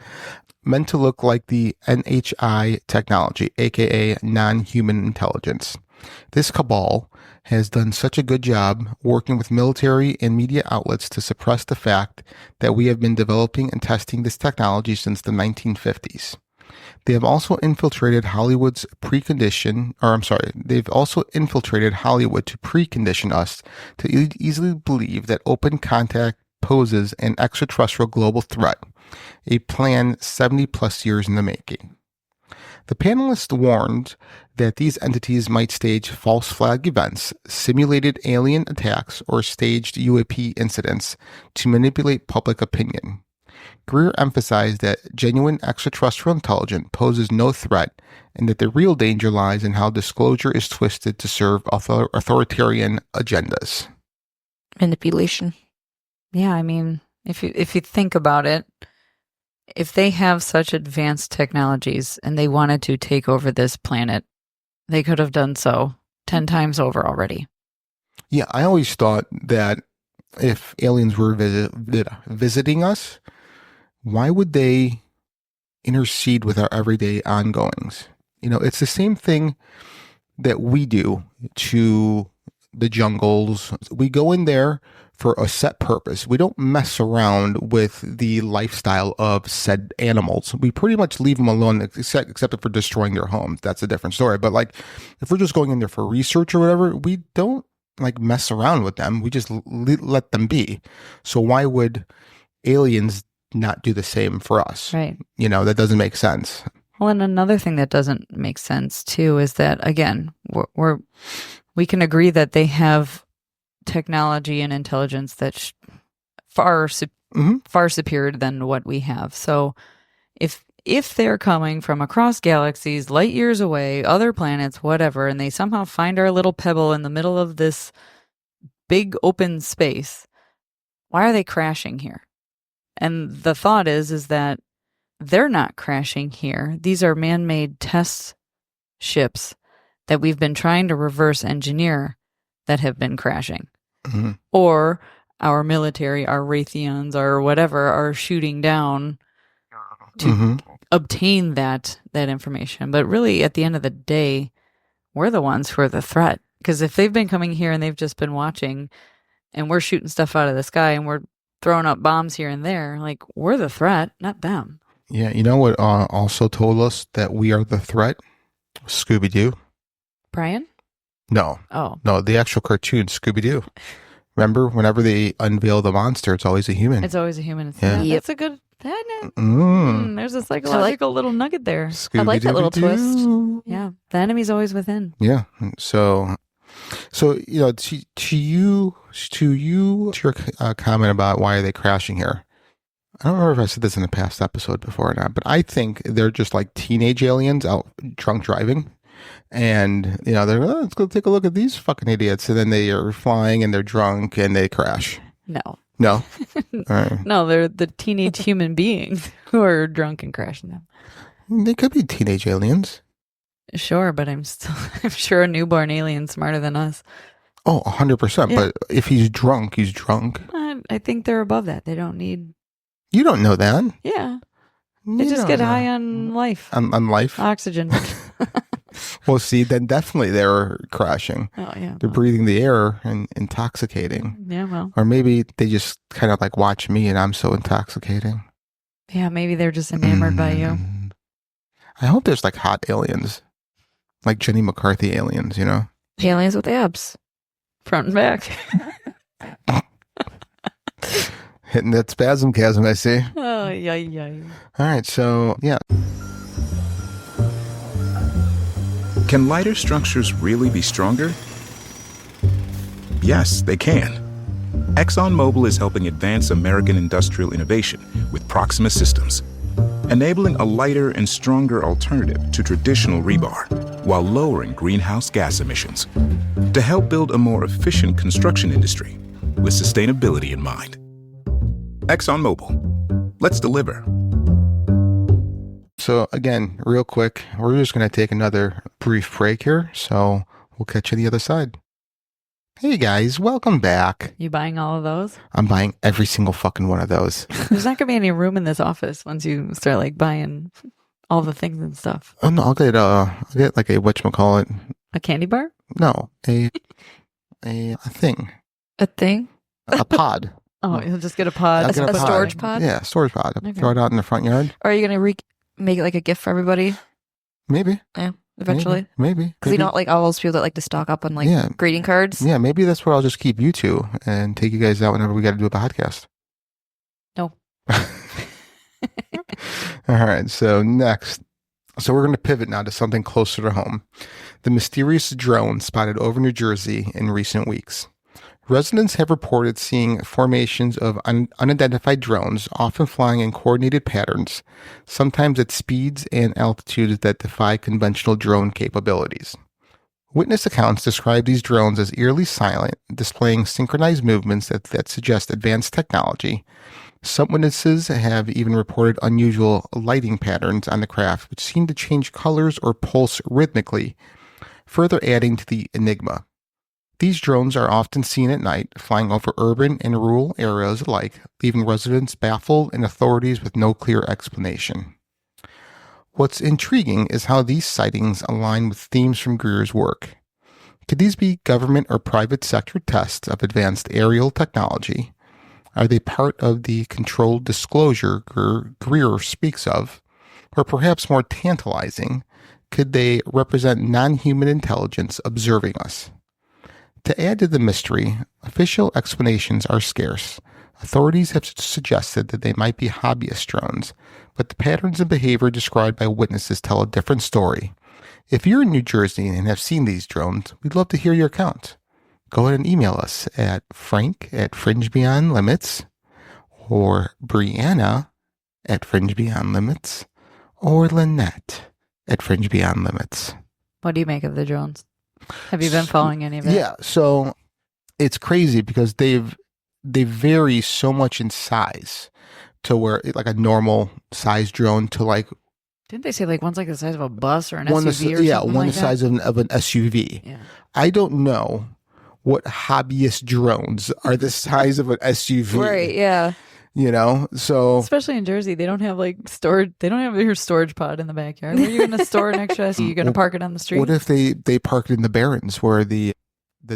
Meant to look like the NHI technology, aka non-human intelligence. This cabal has done such a good job working with military and media outlets to suppress the fact that we have been developing and testing this technology since the 1950s. They have also infiltrated Hollywood to precondition us to easily believe that open contact poses an extraterrestrial global threat, a plan 70 plus years in the making. The panelists warned that these entities might stage false flag events, simulated alien attacks, or staged UAP incidents to manipulate public opinion. Greer emphasized that genuine extraterrestrial intelligence poses no threat and that the real danger lies in how disclosure is twisted to serve authoritarian agendas. Manipulation. Yeah, I mean, If you think about it, if they have such advanced technologies and they wanted to take over this planet, they could have done so 10 times over already. Yeah, I always thought that if aliens were visiting us, why would they intercede with our everyday ongoings? It's the same thing that we do to the jungles. We go in there for a set purpose. We don't mess around with the lifestyle of said animals. We pretty much leave them alone, except for destroying their homes. That's a different story. But like, if we're just going in there for research or whatever, we don't like mess around with them. We just let them be. So why would aliens not do the same for us? Right. That doesn't make sense. Well, and another thing that doesn't make sense too is that, again, we can agree that they have technology and intelligence that's far superior than what we have. So if they're coming from across galaxies, light years away, other planets, whatever, and they somehow find our little pebble in the middle of this big open space, why are they crashing here? And the thought is that they're not crashing here. These are man-made test ships that we've been trying to reverse engineer that have been crashing. Mm-hmm. Or our military, our Raytheons, or whatever, are shooting down to obtain that information. But really, at the end of the day, we're the ones who are the threat. Because if they've been coming here and they've just been watching, and we're shooting stuff out of the sky, and we're throwing up bombs here and there, like, we're the threat, not them. Yeah, you know what also told us that we are the threat? Scooby-Doo. Brian? No. Oh. No, the actual cartoon, Scooby-Doo. Remember, whenever they unveil the monster, it's always a human. It's always a human. Yeah. Yep. That's a good... there's a psychological little nugget there. I like that little twist. Yeah. The enemy's always within. Yeah. So to your comment about why are they crashing here, I don't remember if I said this in a past episode before or not, but I think they're just like teenage aliens out drunk driving. And, they're, let's go take a look at these fucking idiots. And then they are flying and they're drunk and they crash. No. No? All right. No, they're the teenage human beings who are drunk and crashing them. They could be teenage aliens. Sure, but I'm sure a newborn alien's smarter than us. Oh, 100%. Yeah. But if he's drunk, he's drunk. I think they're above that. They don't need... You don't know that. Yeah. They just get high on life. On life? Oxygen. Well, see, then definitely they're crashing. Oh, yeah. They're breathing the air and intoxicating. Yeah, well. Or maybe they just kind of like watch me and I'm so intoxicating. Yeah, maybe they're just enamored by you. I hope there's like hot aliens. Like Jenny McCarthy aliens, Aliens with abs. Front and back. Hitting that spasm chasm, I see. Oh, yeah. All right, so, yeah. Can lighter structures really be stronger? Yes, they can. ExxonMobil is helping advance American industrial innovation with Proxima Systems, enabling a lighter and stronger alternative to traditional rebar while lowering greenhouse gas emissions to help build a more efficient construction industry with sustainability in mind. ExxonMobil. Let's deliver. So again, real quick, we're just going to take another brief break here. So we'll catch you on the other side. Hey guys, welcome back. You buying all of those? I'm buying every single fucking one of those. There's not going to be any room in this office once you start like buying all the things and stuff. Oh no, I'll get like a whatchamacallit. A candy bar? No, a thing. A thing? A pod. Oh, you'll just get a pod. A storage pod? Yeah, storage pod. Okay. Throw it out in the front yard. Or are you going to make it like a gift for everybody? Maybe. Yeah, eventually. Maybe. Because you don't like all those people that like to stock up on greeting cards? Yeah, maybe that's where I'll just keep you two and take you guys out whenever we got to do a podcast. No. All right, so next. So we're going to pivot now to something closer to home. The mysterious drone spotted over New Jersey in recent weeks. Residents have reported seeing formations of unidentified drones, often flying in coordinated patterns, sometimes at speeds and altitudes that defy conventional drone capabilities. Witness accounts describe these drones as eerily silent, displaying synchronized movements that suggest advanced technology, Some witnesses have even reported unusual lighting patterns on the craft, which seem to change colors or pulse rhythmically, further adding to the enigma. These drones are often seen at night, flying over urban and rural areas alike, leaving residents baffled and authorities with no clear explanation. What's intriguing is how these sightings align with themes from Greer's work. Could these be government or private sector tests of advanced aerial technology? Are they part of the controlled disclosure Greer speaks of? Or perhaps more tantalizing, could they represent non-human intelligence observing us? To add to the mystery, official explanations are scarce. Authorities have suggested that they might be hobbyist drones, but the patterns of behavior described by witnesses tell a different story. If you're in New Jersey and have seen these drones, we'd love to hear your account. Go ahead and email us at Frank@Fringe Beyond Limits, or Brianna at Fringe Beyond Limits, or Lynette@Fringe Beyond Limits. What do you make of the drones? Have you been following any of it? Yeah, so it's crazy because they vary so much in size to where like a normal size drone to like Didn't they say like one's like the size of a bus or an SUV or something one like the size of an SUV. Yeah. I don't know what hobbyist drones are the size of an SUV. Right, yeah. You know, so Especially in Jersey, they don't have like storage. They don't have your storage pod in the backyard. Where are you going to store an extra SUV? You're going to park it on the street? what if they park it in the Barrens where the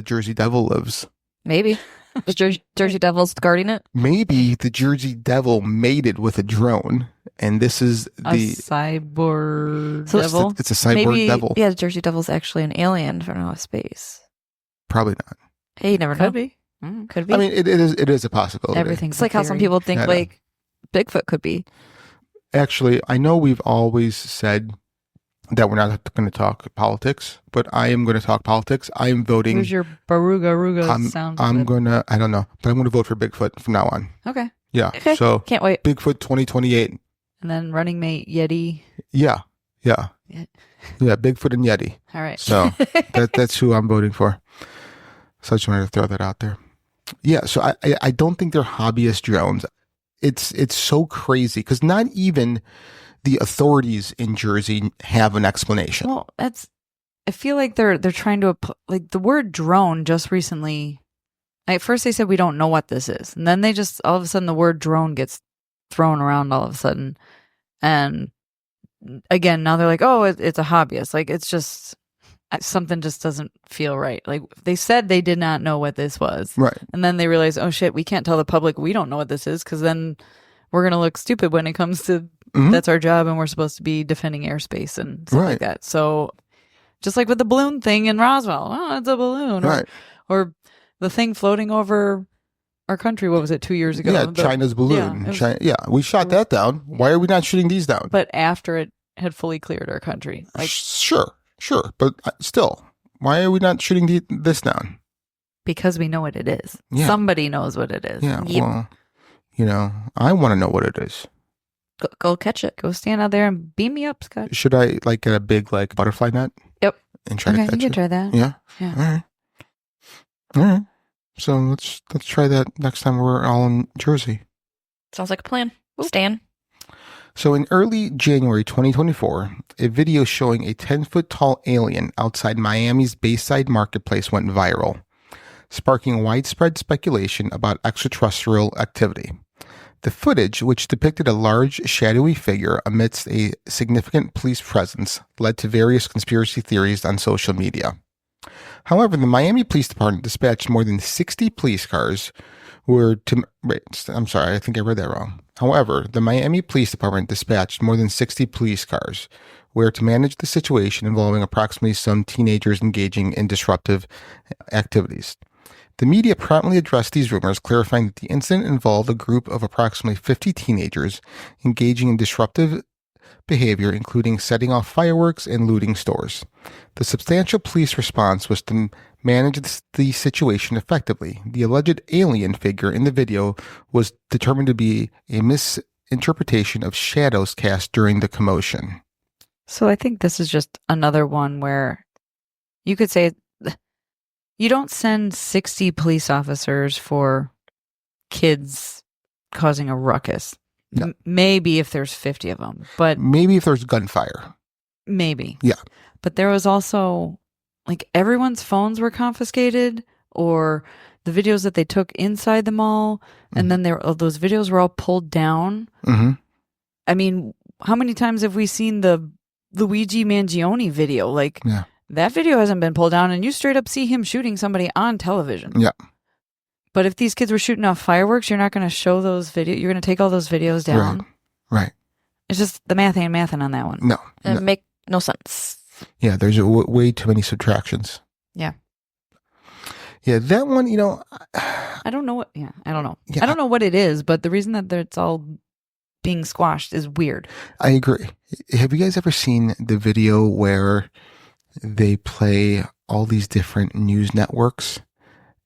Jersey Devil lives? Maybe. The Jersey Devils guarding it? Maybe the Jersey Devil mated with a drone, and this is a the cyborg So devil? It's a cyborg Maybe, devil. yeah, the Jersey Devil's actually an alien from outer space. Probably not. Hey, you never know. Could be. Could be. I mean, it is a possibility. Everything's it's like how some people think I know. like Bigfoot could be. Actually, I know we've always said that we're not going to talk politics, but I am going to talk politics. I am voting. Who's your Baruga sound? I'm going to, I don't know, but I'm going to vote for Bigfoot from now on. Okay. Yeah. Okay. So Can't wait. Bigfoot 2028. And then running mate Yeti. Yeah. Yeah. Yeah. Yeah. Bigfoot and Yeti. All right. So that's who I'm voting for. So I just wanted to throw that out there. Yeah. So I don't think they're hobbyist drones. It's so crazy because not even the authorities in Jersey have an explanation. Well, I feel like they're trying to like the word drone just recently. At first they said we don't know what this is, and then they just all of a sudden the word drone gets thrown around all of a sudden, and again now they're like, oh, it's a hobbyist. Like it's just something just doesn't feel right. Like they said they did not know what this was, Right. and then they realized, oh shit, we can't tell the public we don't know what this is because then we're gonna look stupid when it comes to that's our job and we're supposed to be defending airspace and stuff like that. So just like with the balloon thing in Roswell, oh, it's a balloon, Right. or the thing floating over our country. What was it 2 years ago? Yeah, China's balloon. We shot that down. Why are we not shooting these down? But after it had fully cleared our country, like Sure, but still, why are we not shooting this down? because we know what it is. Yeah. Somebody knows what it is. Yeah, Yep. well, I want to know what it is. Go catch it. Go stand out there and beam me up, Scott. Should I like get a big like butterfly net? Yep. And try Okay, to you catch can it? try that. Yeah. Yeah. All right. So let's try that next time we're all in Jersey. Sounds like a plan. Stan. So in early January 2024, a video showing a 10-foot tall alien outside Miami's Bayside Marketplace went viral, sparking widespread speculation about extraterrestrial activity. The footage, which depicted a large, shadowy figure amidst a significant police presence, led to various conspiracy theories on social media. However, the Miami Police Department dispatched more than 60 police cars I'm sorry, I think I read that wrong. However, the Miami Police Department dispatched more than 60 police cars where to manage the situation involving approximately some teenagers engaging in disruptive activities. The media promptly addressed these rumors, clarifying that the incident involved a group of approximately 50 teenagers engaging in disruptive behavior, including setting off fireworks and looting stores. The substantial police response was to manage the situation effectively. The alleged alien figure in the video was determined to be a misinterpretation of shadows cast during the commotion. So I think this is just another one where you could say you don't send 60 police officers for kids causing a ruckus. No. Maybe if there's 50 of them, but maybe if there's gunfire. Maybe. Yeah. But there was also, like, everyone's phones were confiscated, or the videos that they took inside the mall, and then those videos were all pulled down. Mm-hmm. I mean, how many times have we seen the Luigi Mangione video? Like, that video hasn't been pulled down, and you straight up see him shooting somebody on television. Yeah. But if these kids were shooting off fireworks, you're not going to show those videos. You're going to take all those videos down. Right. It's just the math ain't mathing on that one. No. It make no sense. Yeah, there's way too many subtractions. Yeah. Yeah, that one, I don't know what. Yeah, I don't know. Yeah, I don't know what it is, but the reason that it's all being squashed is weird. I agree. Have you guys ever seen the video where they play all these different news networks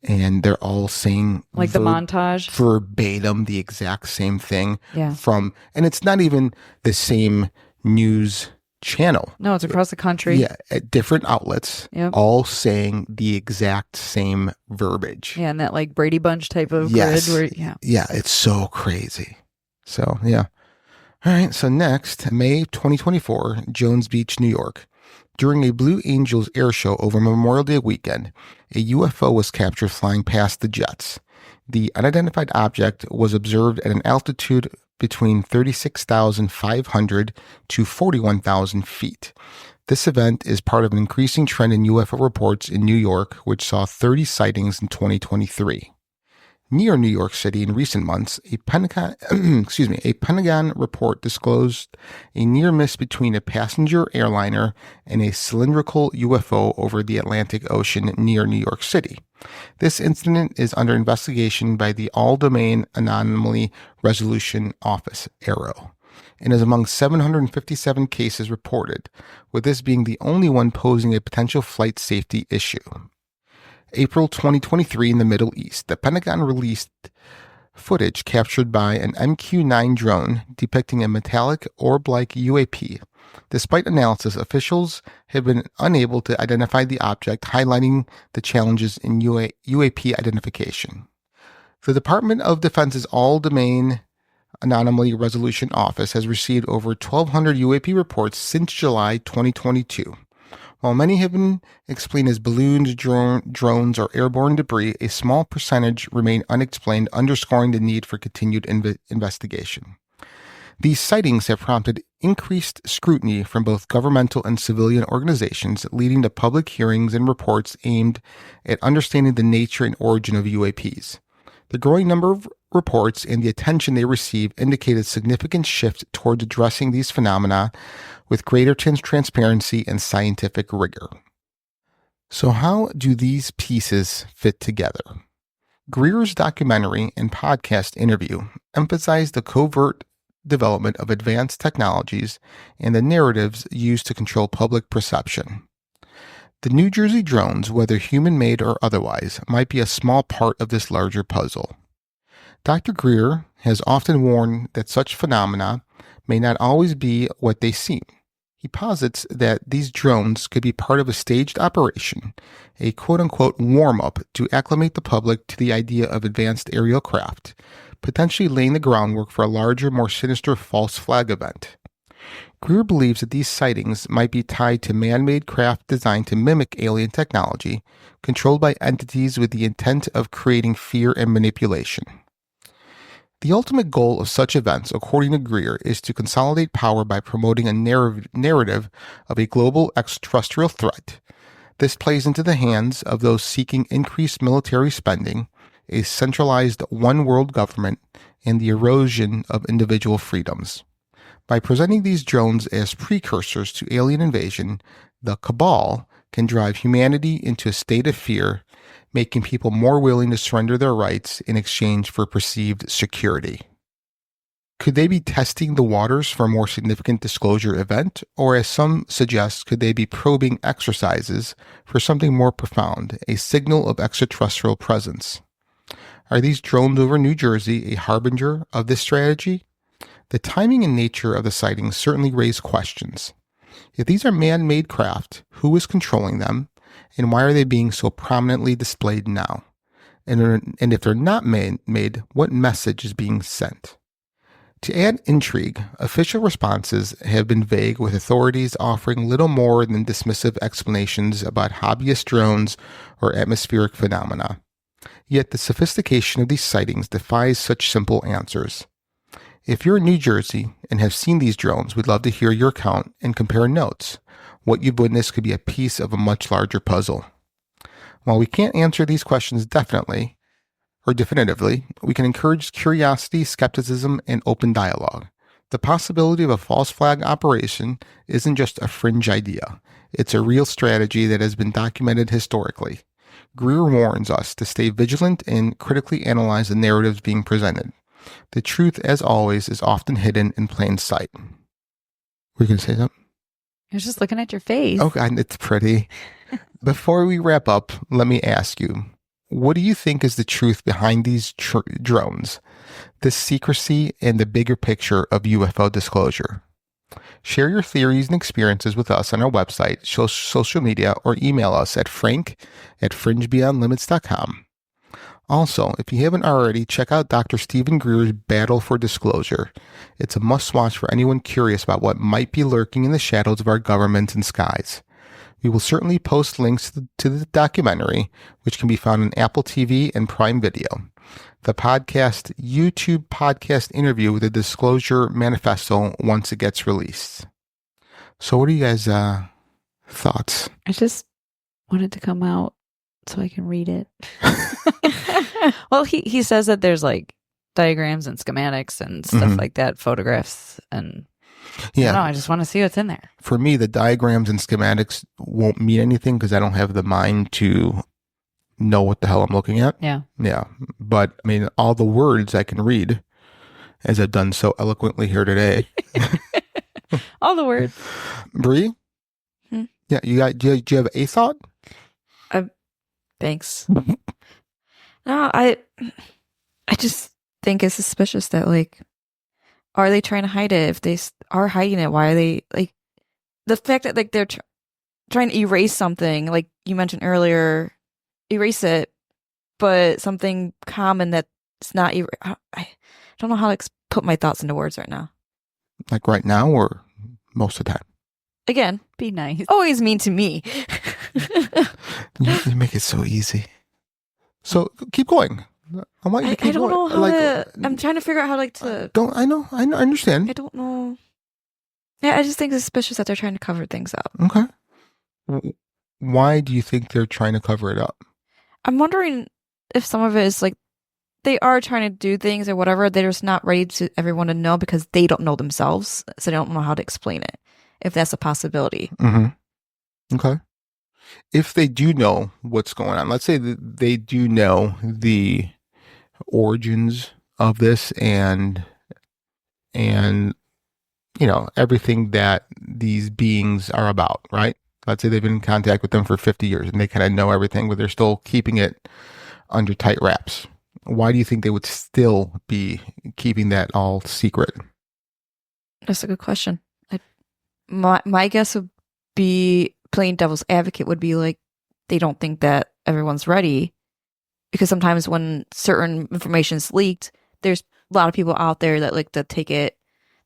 and they're all saying like the montage verbatim the exact same thing? Yeah. And it's not even the same news channel. No, it's across the country. Yeah, at different outlets, all saying the exact same verbiage. Yeah, and that like Brady Bunch type of yes. grid. Yeah, it's so crazy. So, yeah. All right, so next, May 2024, Jones Beach, New York. During a Blue Angels air show over Memorial Day weekend, a UFO was captured flying past the jets. The unidentified object was observed at an altitude between 36,500 to 41,000 feet. This event is part of an increasing trend in UFO reports in New York, which saw 30 sightings in 2023. Near New York City in recent months, a Pentagon report disclosed a near miss between a passenger airliner and a cylindrical UFO over the Atlantic Ocean near New York City. This incident is under investigation by the All-Domain Anomaly Resolution Office, AARO, and is among 757 cases reported, with this being the only one posing a potential flight safety issue. April 2023 in the Middle East, the Pentagon released footage captured by an MQ-9 drone depicting a metallic orb-like UAP. Despite analysis, officials have been unable to identify the object, highlighting the challenges in UAP identification. The Department of Defense's All-Domain Anomaly Resolution Office has received over 1,200 UAP reports since July 2022. While many have been explained as balloons, drones, or airborne debris, a small percentage remain unexplained, underscoring the need for continued investigation. These sightings have prompted increased scrutiny from both governmental and civilian organizations, leading to public hearings and reports aimed at understanding the nature and origin of UAPs. The growing number of reports and the attention they receive indicate a significant shift towards addressing these phenomena with greater transparency and scientific rigor. So how do these pieces fit together? Greer's documentary and podcast interview emphasized the covert development of advanced technologies and the narratives used to control public perception. The New Jersey drones, whether human-made or otherwise, might be a small part of this larger puzzle. Dr. Greer has often warned that such phenomena may not always be what they seem. He posits that these drones could be part of a staged operation, a quote-unquote warm-up to acclimate the public to the idea of advanced aerial craft, potentially laying the groundwork for a larger, more sinister false flag event. Greer believes that these sightings might be tied to man-made craft designed to mimic alien technology, controlled by entities with the intent of creating fear and manipulation. The ultimate goal of such events, according to Greer, is to consolidate power by promoting a narrative of a global extraterrestrial threat. This plays into the hands of those seeking increased military spending, a centralized one-world government, and the erosion of individual freedoms. By presenting these drones as precursors to alien invasion, the cabal can drive humanity into a state of fear, making people more willing to surrender their rights in exchange for perceived security. Could they be testing the waters for a more significant disclosure event, or as some suggest, could they be probing exercises for something more profound, a signal of extraterrestrial presence? Are these drones over New Jersey a harbinger of this strategy? The timing and nature of the sightings certainly raise questions. If these are man-made craft, who is controlling them, and why are they being so prominently displayed now? And if they're not made, what message is being sent? To add intrigue, official responses have been vague, with authorities offering little more than dismissive explanations about hobbyist drones or atmospheric phenomena. Yet the sophistication of these sightings defies such simple answers. If you're in New Jersey and have seen these drones, we'd love to hear your account and compare notes. What you've witnessed could be a piece of a much larger puzzle. While we can't answer these questions definitively, we can encourage curiosity, skepticism, and open dialogue. The possibility of a false flag operation isn't just a fringe idea. It's a real strategy that has been documented historically. Greer warns us to stay vigilant and critically analyze the narratives being presented. The truth, as always, is often hidden in plain sight. Were you going to say something? I was just looking at your face. Oh, God, it's pretty. Before we wrap up, let me ask you, what do you think is the truth behind these drones, the secrecy, and the bigger picture of UFO disclosure? Share your theories and experiences with us on our website, social media, or email us at frank@fringebeyondlimits.com. Also, if you haven't already, check out Dr. Stephen Greer's Battle for Disclosure. It's a must-watch for anyone curious about what might be lurking in the shadows of our government and skies. We will certainly post links to the documentary, which can be found on Apple TV and Prime Video. The YouTube podcast interview with the Disclosure Manifesto once it gets released. So what are you guys' thoughts? I just wanted to come out so I can read it. Well, he says that there's like diagrams and schematics and stuff like that, photographs, and yeah, I just want to see what's in there. For me, the diagrams and schematics won't mean anything because I don't have the mind to know what the hell I'm looking at. Yeah. But I mean, all the words I can read, as I've done so eloquently here today. All the words. Bree? Yeah, do you have a thought? Thanks. No, I just think it's suspicious that, like, are they trying to hide it? If they are hiding it, why are they, like, the fact that, like, they're trying to erase something, like you mentioned earlier, erase it, but something common that's not, I don't know how to put my thoughts into words right now. Like right now or most of the time? Again, be nice. Always mean to me. You make it so easy. So keep going. I want you to keep I don't going. know how to. I'm trying to figure out how I understand. I don't know. Yeah, I just think it's suspicious that they're trying to cover things up. Okay. Why do you think they're trying to cover it up? I'm wondering if some of it is like they are trying to do things or whatever. They're just not ready to everyone to know because they don't know themselves, so they don't know how to explain it. If that's a possibility. Mm-hmm. Okay. If they do know what's going on, let's say that they do know the origins of this and everything that these beings are about, right? Let's say they've been in contact with them for 50 years and they kind of know everything, but they're still keeping it under tight wraps. Why do you think they would still be keeping that all secret? That's a good question. My guess would be, playing devil's advocate, would be like they don't think that everyone's ready, because sometimes when certain information is leaked, there's a lot of people out there that like to take the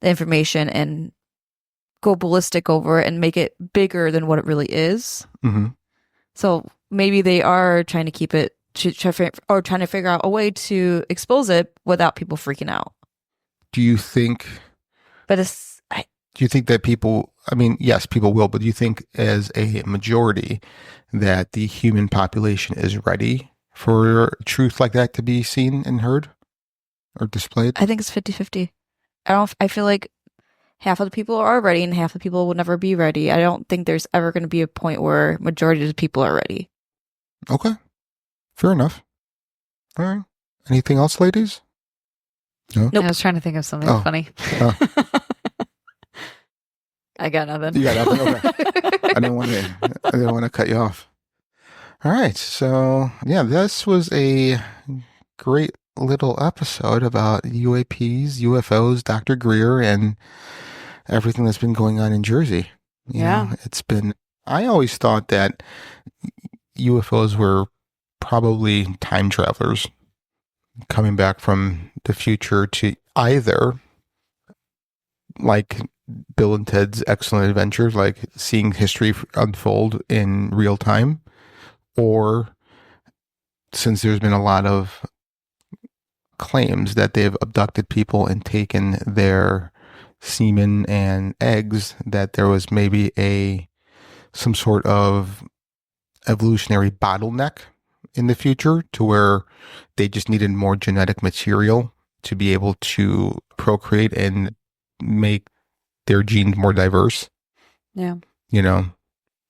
information and go ballistic over it and make it bigger than what it really is. Mm-hmm. So maybe they are trying to keep it or trying to figure out a way to expose it without people freaking out. Do you think? But do you think that people? I mean, yes, people will, but do you think as a majority that the human population is ready for truth like that to be seen and heard or displayed? I think it's 50-50. I feel like half of the people are ready and half of the people will never be ready. I don't think there's ever going to be a point where majority of the people are ready. Okay. Fair enough. All right. Anything else, ladies? No? Nope. I was trying to think of something funny. I got nothing. You got nothing? Okay. I didn't want to cut you off. All right. So, yeah, this was a great little episode about UAPs, UFOs, Dr. Greer, and everything that's been going on in Jersey. You know, it's been, I always thought that UFOs were probably time travelers coming back from the future to either, like Bill and Ted's Excellent Adventure, like seeing history unfold in real time, or since there's been a lot of claims that they've abducted people and taken their semen and eggs, that there was maybe some sort of evolutionary bottleneck in the future to where they just needed more genetic material to be able to procreate and make their genes more diverse. Yeah.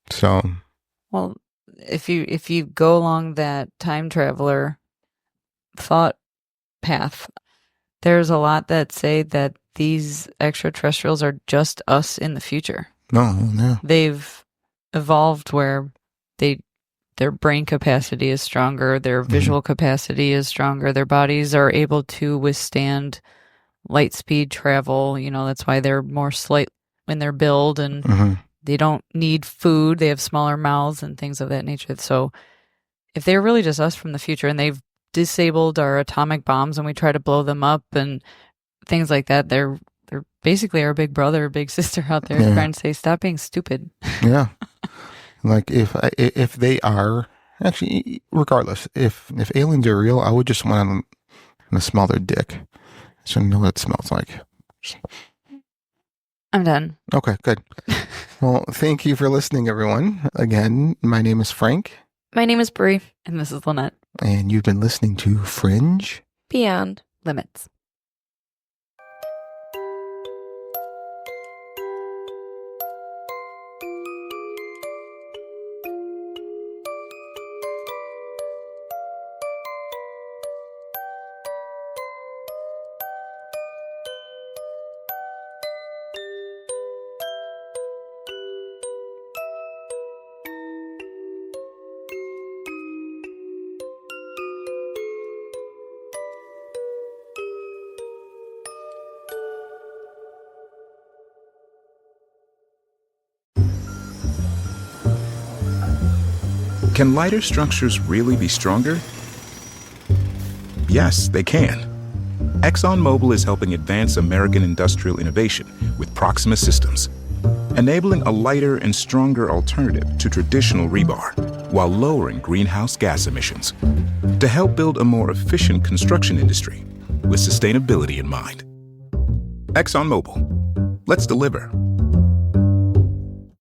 So. Well, if you go along that time traveler thought path, there's a lot that say that these extraterrestrials are just us in the future. No. They've evolved where their brain capacity is stronger, their visual capacity is stronger, their bodies are able to withstand light speed travel. That's why they're more slight when they're built, and they don't need food. They have smaller mouths and things of that nature. So if they're really just us from the future and they've disabled our atomic bombs and we try to blow them up and things like that, they're basically our big brother, big sister out there trying to say, stop being stupid. Yeah. Like if they are, actually, regardless, if aliens are real, I would just want them to smell their dick. So I know what it smells like. I'm done. Okay, good. Well, thank you for listening, everyone. Again, my name is Frank. My name is Bree. And this is Lynette. And you've been listening to Fringe Beyond Limits. Can lighter structures really be stronger? Yes, they can. ExxonMobil is helping advance American industrial innovation with Proxima systems, enabling a lighter and stronger alternative to traditional rebar while lowering greenhouse gas emissions to help build a more efficient construction industry with sustainability in mind. ExxonMobil, let's deliver.